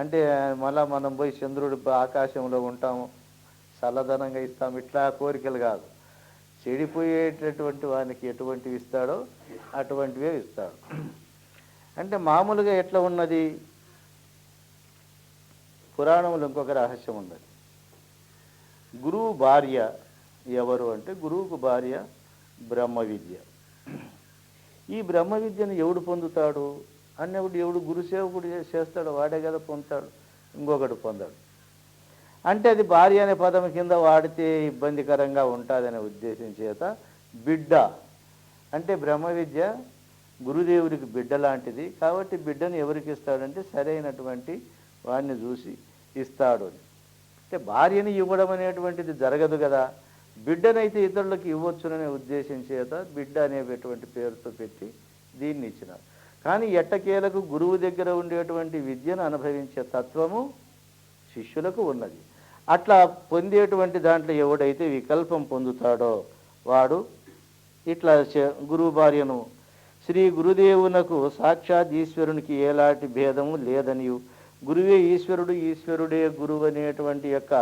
అంటే మళ్ళా మనం పోయి చంద్రుడు ఆకాశంలో ఉంటాము, చల్లదనంగా ఇస్తాము, ఇట్లా కోరికలు కాదు. చెడిపోయేటటువంటి వానికి ఎటువంటివి ఇస్తాడో అటువంటివే ఇస్తాడు. అంటే మామూలుగా ఎట్లా ఉన్నది? పురాణంలో ఇంకొక రహస్యం ఉన్నది. గురువు భార్య ఎవరు అంటే గురువుకు భార్య బ్రహ్మ విద్య. ఈ బ్రహ్మ విద్యను ఎవడు పొందుతాడు అన్నప్పుడు ఎవడు గురుసేవకుడు చేస్తాడు వాడే కదా పొందుతాడు, ఇంకొకటి పొందాడు. అంటే అది భార్య అనే పదం కింద వాడితే ఇబ్బందికరంగా ఉంటుందనే ఉద్దేశం చేత బిడ్డ అంటే బ్రహ్మ విద్య గురుదేవుడికి బిడ్డ లాంటిది. కాబట్టి బిడ్డను ఎవరికి ఇస్తాడంటే సరైనటువంటి వాడిని చూసి ఇస్తాడు. అంటే భార్యని ఇవ్వడం అనేటువంటిది జరగదు కదా, బిడ్డనైతే ఇతరులకు ఇవ్వచ్చుననే ఉద్దేశం చేత బిడ్డ అనేటువంటి పేరుతో పెట్టి దీన్ని ఇచ్చినారు. కానీ ఎట్టకేలకు గురువు దగ్గర ఉండేటువంటి విద్యను అనుభవించే తత్వము శిష్యులకు ఉన్నది. అట్లా పొందేటువంటి దాంట్లో ఎవడైతే వికల్పం పొందుతాడో వాడు ఇట్లా గురువు భార్యను శ్రీ గురుదేవునకు సాక్షాత్ ఈశ్వరునికి ఎలాంటి భేదము లేదనియు, గురువే ఈశ్వరుడు, ఈశ్వరుడే గురువు అనేటువంటి యొక్క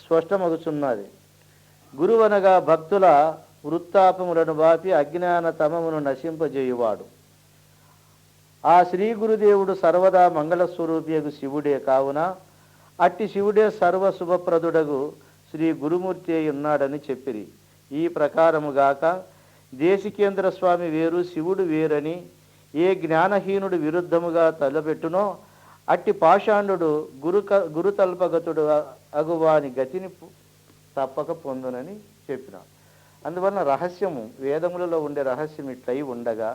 స్పష్టమగుచున్నది. గురువనగా భక్తుల వృత్తాపములను బాపి అజ్ఞాన తమమును నశింపజేయువాడు. ఆ శ్రీ గురుదేవుడు సర్వదా మంగళస్వరూపియగు శివుడే కావున అట్టి శివుడే సర్వ శుభప్రదుడగు శ్రీ గురుమూర్తి అయి ఉన్నాడని చెప్పిరి. ఈ ప్రకారముగాక దేశికేంద్ర స్వామి వేరు, శివుడు వేరని ఏ జ్ఞానహీనుడు విరుద్ధముగా తలపెట్టునో అట్టి పాషాండు గురుతల్పగతుడు అగువాని గతిని తప్పక పొందునని చెప్పిన. అందువలన రహస్యము వేదములలో ఉండే రహస్యం ఇట్లయి ఉండగా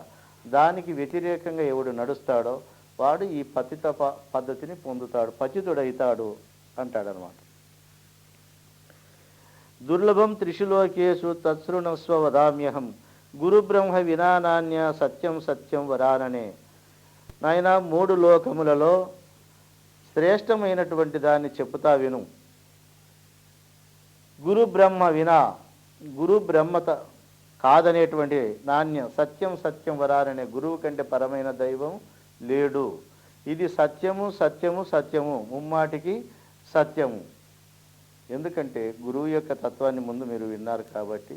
దానికి వ్యతిరేకంగా ఎవడు నడుస్తాడో వాడు ఈ పతిత పద్ధతిని పొందుతాడు, పతితుడైతాడు అంటాడనమాట. దుర్లభం త్రిశులోకేషు తత్సృణస్వ వదామ్యహం గురు బ్రహ్మ వినానాన్య సత్యం సత్యం వరాననే. నాయన 3 లోకములలో శ్రేష్టమైనటువంటి దాన్ని చెప్పుతా విను. గురు బ్రహ్మ వినా, గురు బ్రహ్మత కాదనేటువంటి నాణ్య సత్యం సత్యం వరారనే గురువు కంటే పరమైన దైవం లేడు. ఇది సత్యము సత్యము సత్యము, ముమ్మాటికి సత్యము. ఎందుకంటే గురువు యొక్క తత్వాన్ని ముందు మీరు విన్నారు కాబట్టి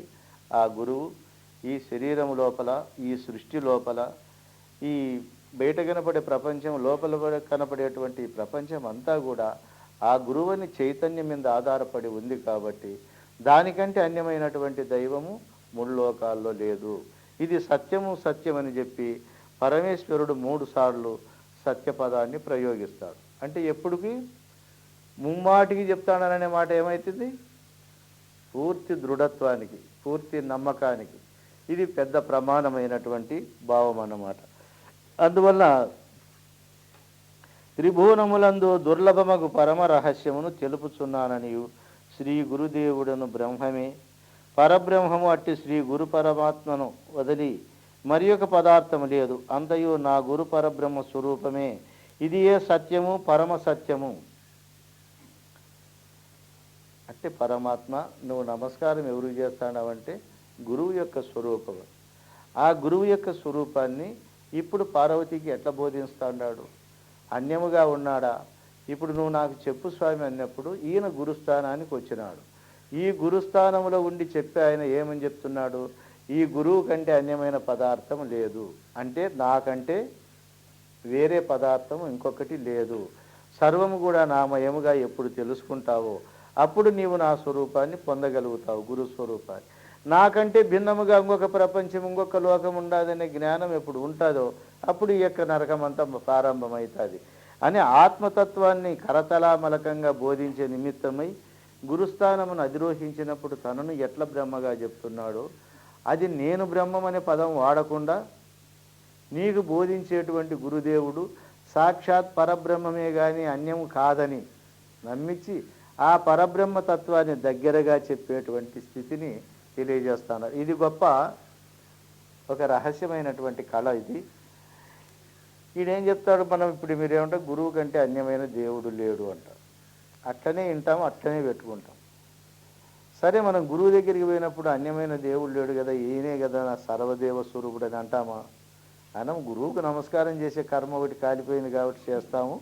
ఆ గురువు ఈ శరీరం లోపల, ఈ సృష్టి లోపల, ఈ బయట కనపడే ప్రపంచం లోపల కనపడేటువంటి ప్రపంచం అంతా కూడా ఆ గురువుని చైతన్యం మీద ఆధారపడి ఉంది కాబట్టి దానికంటే అన్యమైనటువంటి దైవము 3 లోకాల్లో లేదు. ఇది సత్యము సత్యం అని చెప్పి పరమేశ్వరుడు 3 సార్లు సత్యపదాన్ని ప్రయోగిస్తాడు. అంటే ఎప్పటికీ ముమ్మాటికి చెప్తాడననే మాట ఏమవుతుంది? పూర్తి దృఢత్వానికి, పూర్తి నమ్మకానికి ఇది పెద్ద ప్రమాణమైనటువంటి భావం అన్నమాట. అందువల్ల త్రిభువనములందు దుర్లభమగు పరమ రహస్యమును తెలుపుచున్నాననియు శ్రీ గురుదేవుడను బ్రహ్మమే పరబ్రహ్మము, అట్టి శ్రీ గురు పరమాత్మను వదిలి మరి ఒక పదార్థము లేదు, అంతయు నా గురు పరబ్రహ్మ స్వరూపమే, ఇది ఏ సత్యము పరమ సత్యము. అంటే పరమాత్మ నువ్వు నమస్కారం ఎవరికి చేస్తాడావంటే గురువు యొక్క స్వరూపము. ఆ గురువు యొక్క స్వరూపాన్ని ఇప్పుడు పార్వతికి ఎట్లా బోధిస్తాడు? అన్యముగా ఉన్నాడా? ఇప్పుడు నువ్వు నాకు చెప్పు స్వామి అన్నప్పుడు ఈయన గురుస్థానానికి వచ్చినాడు. ఈ గురుస్థానంలో ఉండి చెప్పి ఆయన ఏమని చెప్తున్నాడు? ఈ గురువు కంటే అన్యమైన పదార్థం లేదు, అంటే నాకంటే వేరే పదార్థం ఇంకొకటి లేదు. సర్వము కూడా నామయముగా ఎప్పుడు తెలుసుకుంటావో అప్పుడు నీవు నా స్వరూపాన్ని పొందగలుగుతావు, గురు స్వరూపాన్ని. నాకంటే భిన్నముగా ఇంకొక ప్రపంచం, ఇంకొక లోకం ఉండదనే జ్ఞానం ఎప్పుడు ఉంటుందో అప్పుడు ఈ యొక్క నరకం అంతా ప్రారంభమవుతుంది అని ఆత్మతత్వాన్ని కరతలామలకంగా బోధించే నిమిత్తమై గురుస్థానమును అధిరోహించినప్పుడు తనను ఎట్లా బ్రహ్మగా చెప్తున్నాడో అది నేను బ్రహ్మం అనే పదం వాడకుండా నీకు బోధించేటువంటి గురుదేవుడు సాక్షాత్ పరబ్రహ్మమే కానీ అన్యము కాదని నమ్మించి ఆ పరబ్రహ్మ తత్వాన్ని దగ్గరగా చెప్పేటువంటి స్థితిని తెలియజేస్తున్నారు. ఇది గొప్ప ఒక రహస్యమైనటువంటి కళ. ఇది ఈడేం చెప్తాడు? మనం ఇప్పుడు మీరేమంటే గురువు కంటే అన్యమైన దేవుడు లేడు అంటారు. అట్లనే వింటాము, అట్లనే పెట్టుకుంటాం. సరే, మనం గురువు దగ్గరికి పోయినప్పుడు అన్యమైన దేవుడు లేడు కదా, ఈయనే కదా నా సర్వదేవ స్వరూపుడు అని అంటామా? మనం గురువుకు నమస్కారం చేసే కర్మ ఒకటి కాలిపోయింది కాబట్టి చేస్తాము,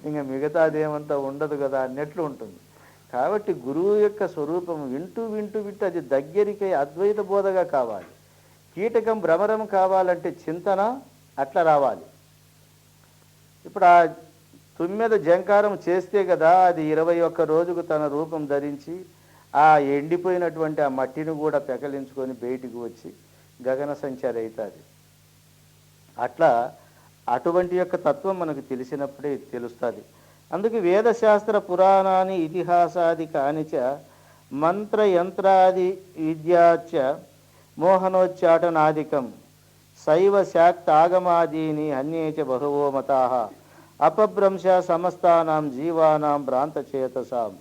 ఇంకా మిగతాదేమంతా ఉండదు కదా అన్నట్లు ఉంటుంది. కాబట్టి గురువు యొక్క స్వరూపం వింటూ వింటూ వింటూ అది దగ్గరికి అద్వైత బోధగా కావాలి. కీటకం భ్రమరం కావాలంటే చింతన అట్లా రావాలి. ఇప్పుడు ఆ తుమ్మెద జంకారం చేస్తే కదా అది 21 రోజుకు తన రూపం ధరించి ఆ ఎండిపోయినటువంటి ఆ మట్టిని కూడా పెకలించుకొని బయటికి వచ్చి గగన సంచారి అవుతుంది. అట్లా అటువంటి యొక్క తత్వం మనకు తెలిసినప్పుడే తెలుస్తుంది. అందుకే వేదశాస్త్ర పురాణాన్ని ఇతిహాసాది కానిచ మంత్ర యంత్రాది విద్యాచ మోహనోచ్చాటనాదికం శైవ శాక్త ఆగమాదీని అన్యే చ బహవో మతాః అపభ్రంశ సమస్తానాం జీవానాం భ్రాంతచేతసాం.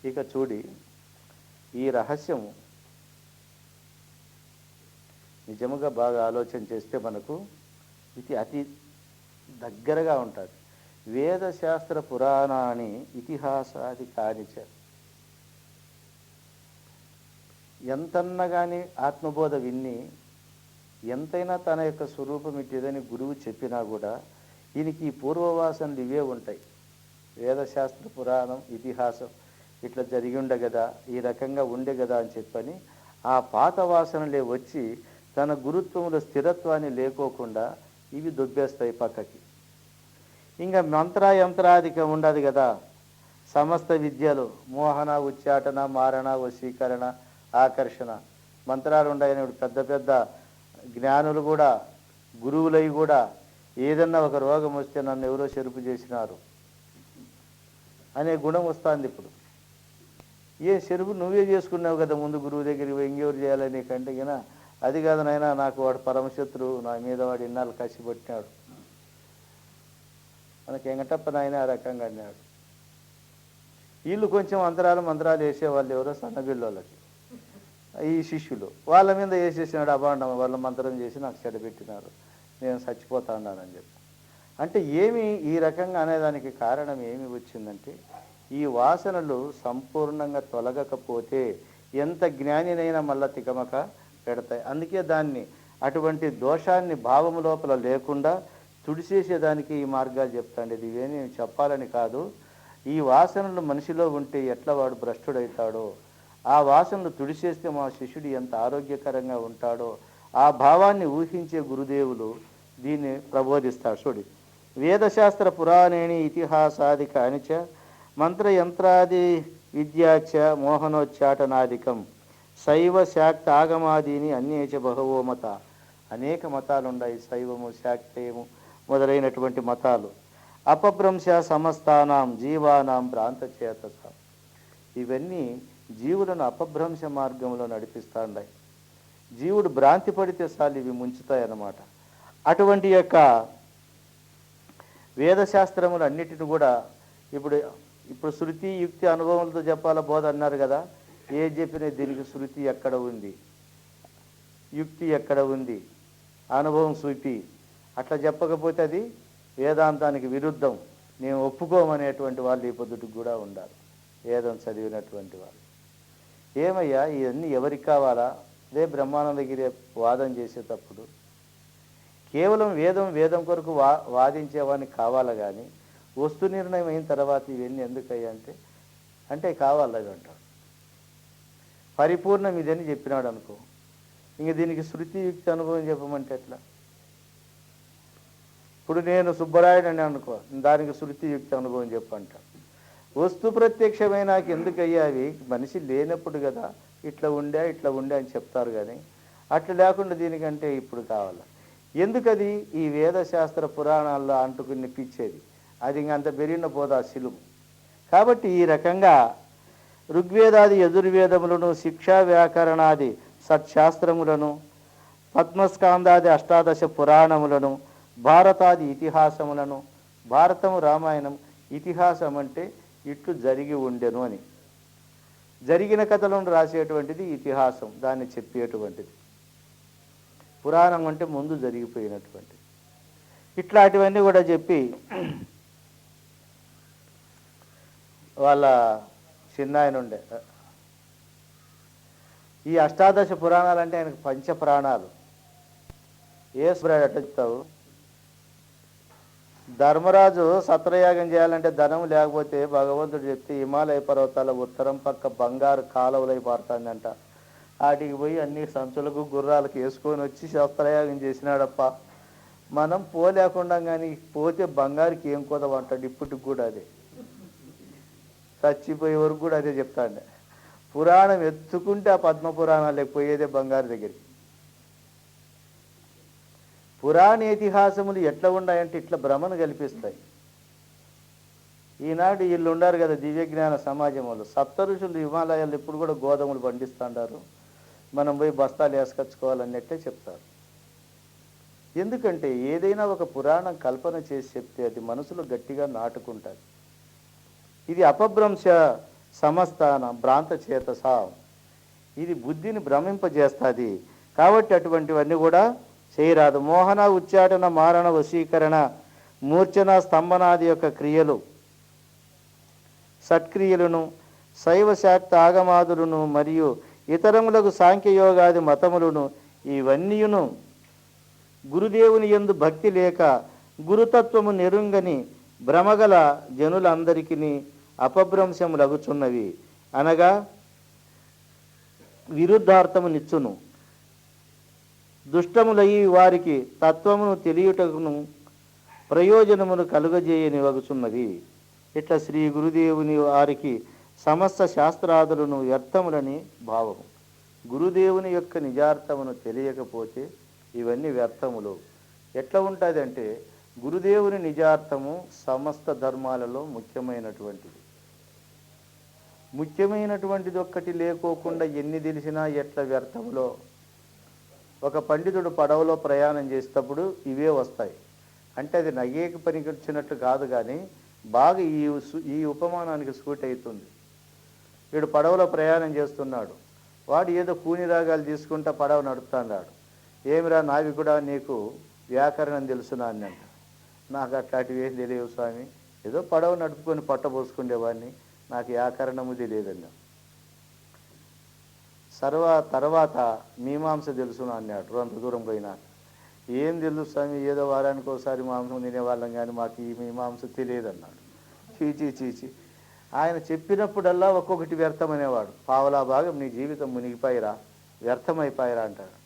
ఇక చూడి, ఈ రహస్యము నిజముగా బాగా ఆలోచన చేస్తే మనకు ఇది అతి దగ్గరగా ఉంటుంది. వేదశాస్త్ర పురాణాన్ని ఇతిహాసాది కానిచ. ఎంతన్నా కానీ ఆత్మబోధ విన్ని ఎంతైనా తన యొక్క స్వరూపం ఇట్టిదని గురువు చెప్పినా కూడా దీనికి ఈ పూర్వవాసనలు ఇవే ఉంటాయి. వేదశాస్త్ర పురాణం ఇతిహాసం ఇట్లా జరిగి ఉండే కదా, ఈ రకంగా ఉండే కదా అని చెప్పని ఆ పాత వాసనలే వచ్చి తన గురుత్వంలో స్థిరత్వాన్ని లేకోకుండా ఇవి దొబ్బేస్తాయి పక్కకి. ఇంకా యంత్రాధికం ఉండదు కదా. సమస్త విద్యలు మోహన, ఉచ్చాటన, మారణ, వశీకరణ, ఆకర్షణ మంత్రాలు ఉన్నాయని పెద్ద పెద్ద జ్ఞానులు కూడా, గురువులై కూడా ఏదన్నా ఒక రోగం వస్తే నన్ను ఎవరో చెరుపు చేసినారు అనే గుణం వస్తుంది ఇప్పుడు. ఏ చెరుపు నువ్వే చేసుకున్నావు కదా ముందు గురువు దగ్గరికి ఇంకెవరు చేయాలని కంటే గినా అది కాదు నాయనా, నాకు వాడు పరమశత్రువు, నా మీద వాడు ఇన్నాళ్ళు కసి పట్టినాడు, మనకి వెంకటప్ప నాయన ఆ రకంగా అన్నాడు. వీళ్ళు కొంచెం మంత్రాలు వేసేవాళ్ళు ఎవరో సన్నబిళ్ళోళ్ళకి, ఈ శిష్యులు వాళ్ళ మీద వేసేసినాడు అభాండం, వాళ్ళ మంత్రం చేసి నాకు చెడబెట్టినారు, నేను చచ్చిపోతా ఉన్నానని చెప్పి. అంటే ఏమి ఈ రకంగా అనేదానికి కారణం ఏమి వచ్చిందంటే, ఈ వాసనలు సంపూర్ణంగా తొలగకపోతే ఎంత జ్ఞానినైనా మళ్ళా తికమక పెడతాయి. అందుకే దాన్ని అటువంటి దోషాన్ని భావం లోపల లేకుండా తుడిచేసేదానికి ఈ మార్గాలు చెప్తాండి. ఇది ఇవేమి చెప్పాలని కాదు. ఈ వాసనలు మనిషిలో ఉంటే ఎట్లా వాడు భ్రష్టుడవుతాడో, ఆ వాసనలు తుడిచేస్తే మా శిష్యుడు ఎంత ఆరోగ్యకరంగా ఉంటాడో ఆ భావాన్ని ఊహించే గురుదేవులు దీన్ని ప్రబోధిస్తాడు. చూడి, వేదశాస్త్ర పురాణేని ఇతిహాసాదిక అనిచ మంత్రయంత్రాది విద్యాచ మోహనోచ్చాటనాదికం శైవ శాక్త ఆగమాదీని అన్యేచ బహవో మత. అనేక మతాలు ఉన్నాయి, శైవము, శాక్తేయము మొదలైనటువంటి మతాలు. అపభ్రంశ సమస్తానాం జీవానాం భ్రాంతచేతస. ఇవన్నీ జీవులను అపభ్రంశ మార్గంలో నడిపిస్తాయి. జీవుడు భ్రాంతి పడితే చాలు ఇవి ముంచుతాయన్నమాట. అటువంటి యొక్క వేదశాస్త్రములు అన్నిటిని కూడా ఇప్పుడు శృతి యుక్తి అనుభవంతో చెప్పాల బోధ అన్నారు కదా. ఏ చెప్పినా దీనికి శృతి ఎక్కడ ఉంది, యుక్తి ఎక్కడ ఉంది, అనుభవం చూపి అట్లా చెప్పకపోతే అది వేదాంతానికి విరుద్ధం, మేము ఒప్పుకోమనేటువంటి వాళ్ళు ఈ పొద్దుటికి కూడా ఉండాలి, వేదం చదివినటువంటి వాళ్ళు. ఏమయ్యా ఇవన్నీ ఎవరికి కావాలా? అదే బ్రహ్మానందగిరి వాదం చేసేటప్పుడు కేవలం వేదం కొరకు వాదించేవానికి కావాలా కానీ వస్తు నిర్ణయం అయిన తర్వాత ఇవన్నీ ఎందుకయ్యా అంటే కావాలవి అంటాడు. పరిపూర్ణం ఇదని చెప్పినాడు అనుకో, ఇంక దీనికి శృతి యుక్తి అనుభవం చెప్పమంటే ఎట్లా? ఇప్పుడు నేను సుబ్బరాయుడు అని అనుకో, దానికి శృతి యుక్తి అనుభవం చెప్పంట. వస్తు ప్రత్యక్షమైన నాకు ఎందుకయ్యా అవి మనిషి లేనప్పుడు కదా ఇట్లా ఉండే అని చెప్తారు. కానీ అట్లా లేకుండా దీనికంటే ఇప్పుడు కావాలా? ఎందుకది ఈ వేదశాస్త్ర పురాణాల్లో అంటుకుని పిచ్చేది, అది ఇంకంత పెరిగిన పోదా శిలుము. కాబట్టి ఈ రకంగా ఋగ్వేదాది యజుర్వేదములను, శిక్షా వ్యాకరణాది సత్శాస్త్రములను, పద్మస్కాందాది అష్టాదశ పురాణములను, భారతాది ఇతిహాసములను, భారతము రామాయణం ఇతిహాసం అంటే ఇట్లు జరిగి ఉండెను అని, జరిగిన కథలను రాసేటువంటిది ఇతిహాసం, దాన్ని చెప్పేటువంటిది. పురాణం అంటే ముందు జరిగిపోయినటువంటిది. ఇట్లాంటివన్నీ కూడా చెప్పి వాళ్ళ చిన్నాయన ఉండే ఈ అష్టాదశ పురాణాలు అంటే ఆయనకు పంచ ప్రాణాలు. ఏ సుబ్రాయుడు అట్లా చెప్తావు? ధర్మరాజు సత్రయాగం చేయాలంటే ధనం లేకపోతే భగవంతుడు చెప్తే హిమాలయ పర్వతాల ఉత్తరం పక్క బంగారు కాలువలై పారుతుందంట. వాటికి పోయి అన్ని సంచులకు గుర్రాలకు వేసుకొని వచ్చి సత్రయాగం చేసినాడప్ప. మనం పోలేకుండా కానీ పోతే బంగారుకి ఏం కొదవంటాడు. ఇప్పటికి కూడా అదే, చచ్చిపోయే వరకు కూడా అదే చెప్తాండే. పురాణం ఎత్తుకుంటే ఆ పద్మ పురాణాలు పోయేదే బంగారు దగ్గరికి. పురాణ ఇతిహాసములు ఎట్లా ఉన్నాయంటే ఇట్లా భ్రమను కల్పిస్తాయి. ఈనాడు వీళ్ళు ఉండారు కదా దివ్య జ్ఞాన సమాజం వాళ్ళు, సప్త ఋషులు హిమాలయాలు ఇప్పుడు కూడా గోధుమలు పండిస్తుంటారు, మనం పోయి బస్తాలు వేసుకొచ్చుకోవాలన్నట్టే చెప్తారు. ఎందుకంటే ఏదైనా ఒక పురాణం కల్పన చేసి చెప్తే అది మనసులో గట్టిగా నాటుకుంటుంది. ఇది అపభ్రంశ సమస్థాన భ్రాంత చేతస, ఇది బుద్ధిని భ్రమింపజేస్తుంది. కాబట్టి అటువంటివన్నీ కూడా చేయరాదు. మోహన, ఉచ్చాటన, మారణ, వశీకరణ, మూర్ఛన, స్తంభనాది యొక్క క్రియలు, సత్క్రియలను, శైవ శాక్త ఆగమాదులను మరియు ఇతరములకు సాంఖ్యయోగాది మతములను ఇవన్నీయును గురుదేవుని యందు భక్తి లేక గురుతత్వము నెరుంగని భ్రమగల జనులందరికీ అపభ్రంశములగుచున్నవి. అనగా విరుద్ధార్థము నిచ్చును, దుష్టములయ్యి వారికి తత్వమును తెలియుటకును ప్రయోజనమును కలుగజేయని వగుచున్నవి. ఇట్లా శ్రీ గురుదేవుని వారికి సమస్త శాస్త్రాదులను వ్యర్థములని భావము. గురుదేవుని యొక్క నిజార్థమును తెలియకపోతే ఇవన్నీ వ్యర్థములు. ఎట్లా ఉంటుందంటే గురుదేవుని నిజార్థము సమస్త ధర్మాలలో ముఖ్యమైనటువంటిది. ముఖ్యమైనటువంటిది ఒక్కటి లేకోకుండా ఎన్ని తెలిసినా ఎట్లా వ్యర్థములో. ఒక పండితుడు పడవలో ప్రయాణం చేసేటప్పుడు ఇవే వస్తాయి అంటే అది నగేకి పనికొచ్చినట్లు కాదు, కానీ బాగా ఈ ఉపమానానికి సూట్ అవుతుంది. వీడు పడవలో ప్రయాణం చేస్తున్నాడు, వాడు ఏదో కూని రాగాలు తీసుకుంటా పడవ నడుపుతున్నాడు. ఏమిరా నావికుడా, నీకు వ్యాకరణం తెలుసునా అని. నాకు అట్లాంటివి ఏం తెలియవు స్వామి, ఏదో పడవ నడుపుకొని పట్టబోసుకునేవాడిని, నాకు వ్యాకరణము తెలియదన్నా. తర్వాత మీమాంస తెలుసునా అన్నాడు. అంత దూరం పోయినా ఏం తెలుసు స్వామి, ఏదో వారానికి ఒకసారి మాంసం తినేవాళ్ళం కానీ మాకు ఈ మీమాంస తెలియదన్నాడు. చీచి ఆయన చెప్పినప్పుడల్లా ఒక్కొక్కటి వ్యర్థమనేవాడు. పావలా భాగం నీ జీవితం మునిగిపోయిరా, వ్యర్థమైపోయిరా అంటాడు.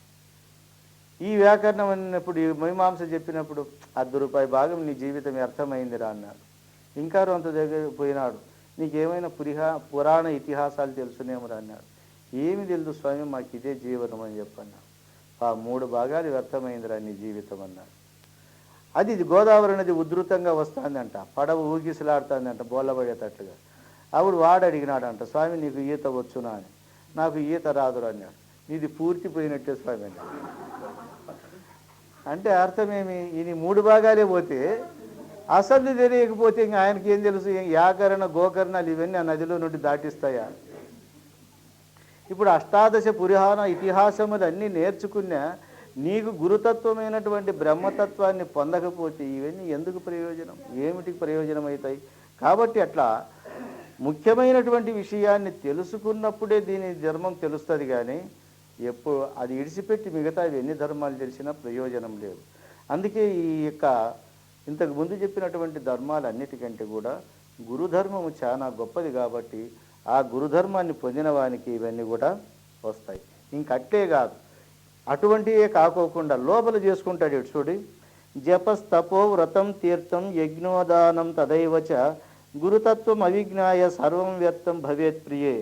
ఈ వ్యాకరణం అన్నప్పుడు, ఈ మీమాంస చెప్పినప్పుడు ₹10 భాగం నీ జీవితం వ్యర్థమైందిరా అన్నాడు. ఇంకా రొంత దగ్గర పోయినాడు, నీకేమైనా పురాణ ఇతిహాసాలు తెలుసునేమరా అన్నాడు. ఏమి తెలుసు స్వామి, మాకు ఇదే జీవనం అని చెప్పన్నాడు. 3 భాగాలు వ్యర్థమైందిరా నీ జీవితం అన్నాడు. అది గోదావరి నది ఉధృతంగా వస్తుందంట, పడవ ఊగిసలాడుతుందంట బోళ్ళబడేటట్లుగా. అప్పుడు వాడు అడిగినాడంట, స్వామి నీకు ఈత వచ్చునా అని. నాకు ఈత రాదురా అన్నాడు. నీది పూర్తిపోయినట్టే స్వామి అన్నాడు. అంటే అర్థమేమి, ఇది 3 భాగాలే పోతే అసలు తెలియకపోతే ఇంకా ఆయనకి ఏం తెలుసు? యాకరణ గోకర్ణాలు ఇవన్నీ ఆ నదిలో నుండి దాటిస్తాయా? ఇప్పుడు అష్టాదశ పురాణ ఇతిహాసములు అన్నీ నేర్చుకున్నా నీకు గురుతత్వమైనటువంటి బ్రహ్మతత్వాన్ని పొందకపోతే ఇవన్నీ ఎందుకు ప్రయోజనం? ఏమిటికి ప్రయోజనం అవుతాయి? కాబట్టి అట్లా ముఖ్యమైనటువంటి విషయాన్ని తెలుసుకున్నప్పుడే దీని ధర్మం తెలుస్తుంది, కానీ ఎప్పుడు అది ఇడిచిపెట్టి మిగతా ఎన్ని ధర్మాలు తెలిసినా ప్రయోజనం లేదు. అందుకే ఈ యొక్క ఇంతకు ముందు చెప్పినటువంటి ధర్మాలన్నిటికంటే కూడా గురుధర్మము చాలా గొప్పది. కాబట్టి ఆ గురుధర్మాన్ని పొందిన వానికి ఇవన్నీ కూడా వస్తాయి. ఇంకట్లే కాదు, అటువంటివే కాకోకుండా లోపల చేసుకుంటాడు. చూడు, జపస్తపో వ్రతం తీర్థం యజ్ఞోదానం తదైవచ గురుతత్వం అవిజ్ఞాయ సర్వం వ్యర్థం భవేత్ ప్రియే.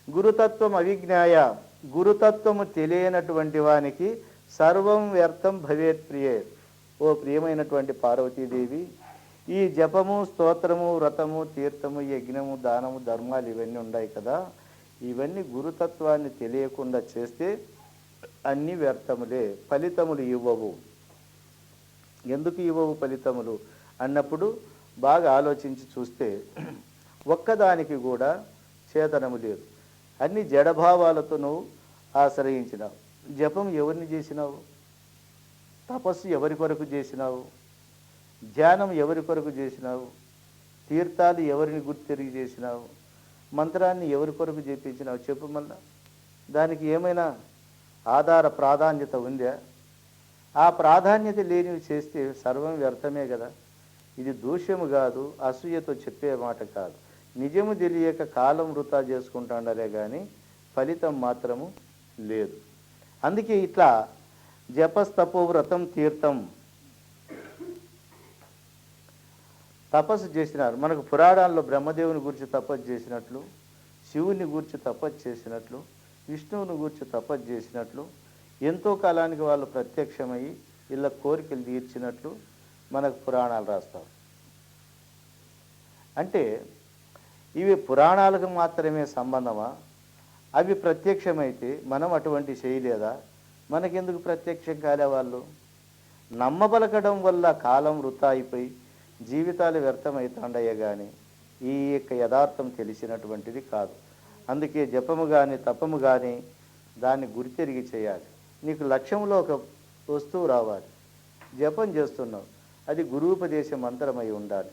గురుతత్వం అవిజ్ఞాయ, గురుతత్వము తెలియనటువంటి వానికి సర్వం వ్యర్థం భవేత్ ప్రియే. ఓ ప్రియమైనటువంటి పార్వతీదేవి, ఈ జపము, స్తోత్రము, వ్రతము, తీర్థము, యజ్ఞము, దానము, ధర్మాలు ఇవన్నీ ఉన్నాయి కదా, ఇవన్నీ గురుతత్వాన్ని తెలియకుండా చేస్తే అన్నీ వ్యర్థములే, ఫలితములు ఇవ్వవు. ఎందుకు ఇవ్వవు ఫలితములు అన్నప్పుడు బాగా ఆలోచించి చూస్తే ఒక్కదానికి కూడా చేతనము లేదు. అన్ని జడభావాలతో నువ్వు ఆశ్రయించినావు. జపం ఎవరిని చేసినావు? తపస్సు ఎవరి కొరకు చేసినావు? ధ్యానం ఎవరి కొరకు చేసినావు? తీర్థాలు ఎవరిని గుర్తిరిగి చేసినావు? మంత్రాన్ని ఎవరి కొరకు చేపించినావు? చెప్పు మళ్ళా. దానికి ఏమైనా ఆధార ప్రాధాన్యత ఉందా? ఆ ప్రాధాన్యత లేనివి చేస్తే సర్వం వ్యర్థమే కదా. ఇది దూష్యము కాదు, అసూయతో చెప్పే మాట కాదు. నిజము తెలియక కాలం వృధా చేసుకుంటాండరే కానీ ఫలితం మాత్రము లేదు. అందుకే ఇట్లా జపస్తపో వ్రతం తీర్థం తపస్సు చేసినారు. మనకు పురాణాల్లో బ్రహ్మదేవుని గురించి తపస్సు చేసినట్లు, శివుని గురించి తపస్సు చేసినట్లు, విష్ణువుని గురించి తపస్సు చేసినట్లు, ఎంతో కాలానికి వాళ్ళు ప్రత్యక్షమయ్యి వీళ్ళ కోరికలు తీర్చినట్లు మనకు పురాణాలు రాస్తారు. అంటే ఇవి పురాణాలకు మాత్రమే సంబంధమా? అవి ప్రత్యక్షమైతే మనం అటువంటి చేయలేదా? మనకెందుకు ప్రత్యక్షం కాలే వాళ్ళు? నమ్మబలకడం వల్ల కాలం వృథా అయిపోయి జీవితాలు వ్యర్థమవుతాండయ్య కానీ ఈ యొక్క యథార్థం తెలిసినటువంటిది కాదు. అందుకే జపము కానీ తపము కానీ దాన్ని గురితెరిగి చేయాలి. నీకు లక్ష్యంలో ఒక వస్తువు రావాలి. జపం చేస్తున్నావు, అది గురూపదేశ మంత్రమై ఉండాలి.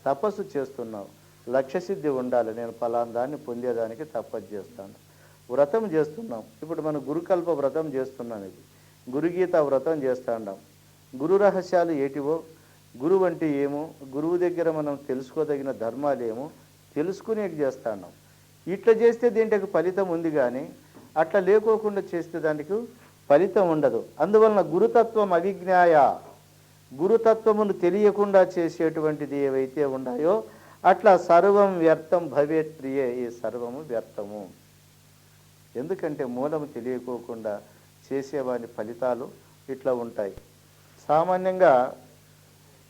తపస్సు చేస్తున్నావు, లక్ష్యసిద్ధి ఉండాలి. నేను ఫలానా దాన్ని పొందేదానికి తపస్సు చేస్తాను. వ్రతం చేస్తున్నాం, ఇప్పుడు మనం గురుకల్ప వ్రతం చేస్తున్నాం, ఇది గురుగీత వ్రతం చేస్తాండాం. గురు రహస్యాలు ఏటివో, గురువు అంటే ఏమో, గురువు దగ్గర మనం తెలుసుకోదగిన ధర్మాలు ఏమో తెలుసుకునే చేస్తాన్నాం. ఇట్లా చేస్తే దీంట్కి ఫలితం ఉంది, కానీ అట్లా లేకోకుండా చేస్తే దానికి ఫలితం ఉండదు. అందువలన గురుతత్వం అవిజ్ఞాయ, గురుతత్వమును తెలియకుండా చేసేటువంటిది ఏవైతే ఉన్నాయో అట్లా సర్వం వ్యర్థం భవేత్ ప్రియే, ఈ సర్వము వ్యర్థము. ఎందుకంటే మూలము తెలియకోకుండా చేసేవాని ఫలితాలు ఇట్లా ఉంటాయి. సామాన్యంగా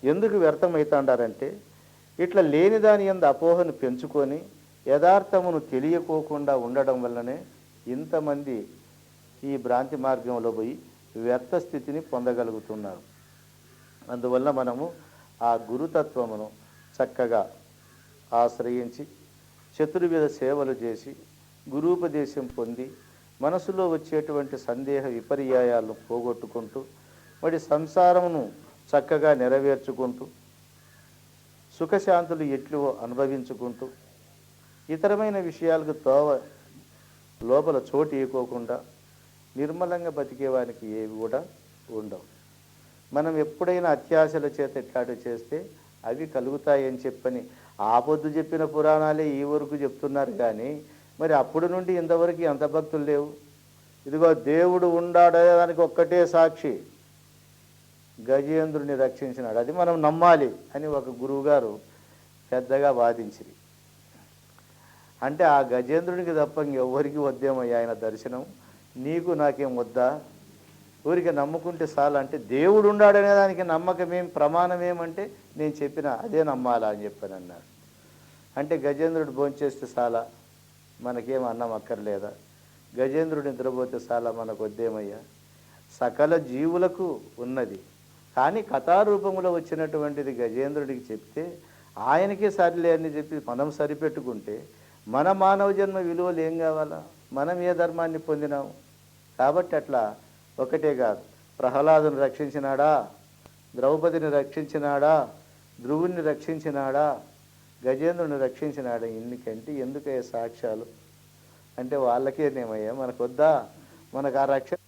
ఎందుకు వ్యర్థమవుతాండారంటే ఇట్లా లేని దాని యందు అపోహను పెంచుకొని యథార్థమును తెలియకోకుండా ఉండడం వల్లనే ఇంతమంది ఈ భ్రాంతి మార్గంలో పోయి వ్యర్థ స్థితిని పొందగలుగుతున్నారు. అందువల్ల మనము ఆ గురుతత్వమును చక్కగా ఆశ్రయించి చతుర్విధ సేవలు చేసి గురూపదేశం పొంది మనసులో వచ్చేటువంటి సందేహ విపర్యాయాలను పోగొట్టుకుంటూ మరి సంసారమును చక్కగా నెరవేర్చుకుంటూ సుఖశాంతులు ఎట్లు అనుభవించుకుంటూ ఇతరమైన విషయాలకు లోపల చోటు ఇవ్వకోకుండా నిర్మలంగా బతికేవానికి ఏవి కూడా ఉండవు. మనం ఎప్పుడైనా అత్యాశల చేత ఎట్లాంటి చేస్తే అవి కలుగుతాయని చెప్పని ఆ పొద్దు చెప్పిన పురాణాలే ఈ వరకు చెప్తున్నారు, కానీ మరి అప్పుడు నుండి ఇంతవరకు ఎంత భక్తులు లేవు. ఇదిగో దేవుడు ఉండాడే దానికి ఒక్కటే సాక్షి, గజేంద్రుని రక్షించినాడు, అది మనం నమ్మాలి అని ఒక గురువుగారు పెద్దగా వాదించింది. అంటే ఆ గజేంద్రునికి తప్ప ఇంకెవ్వరికి వద్దేమయ్యా ఆయన దర్శనం, నీకు నాకేం వద్దా, ఊరికి నమ్ముకుంటే చాలు. అంటే దేవుడు ఉండాడనే దానికి నమ్మకం ఏం, ప్రమాణం ఏమంటే నేను చెప్పిన అదే నమ్మాలా అని చెప్పాను అన్నాడు. అంటే గజేంద్రుడు భోంచేస్తే చాలా, మనకేం అన్నం అక్కర్లేదా? గజేంద్రుడు నిద్రపోతే చాలా, మనకు వద్దేమయ్యా? సకల జీవులకు ఉన్నది, కానీ కథారూపంలో వచ్చినటువంటిది గజేంద్రుడికి చెప్తే ఆయనకే సరిలే అని చెప్పి మనం సరిపెట్టుకుంటే మన మానవ జన్మ విలువలు ఏం కావాలా? మనం ఏ ధర్మాన్ని పొందినాము? కాబట్టి అట్లా ఒకటే కాదు, ప్రహ్లాదుని రక్షించినాడా, ద్రౌపదిని రక్షించినాడా, ధ్రువుని రక్షించినాడా, గజేంద్రుని రక్షించినాడా, ఎందుకయ్యే సాక్ష్యాలు అంటే వాళ్ళకేనేమయ్యా, మనకు వద్దా? మనకు ఆ రక్షణ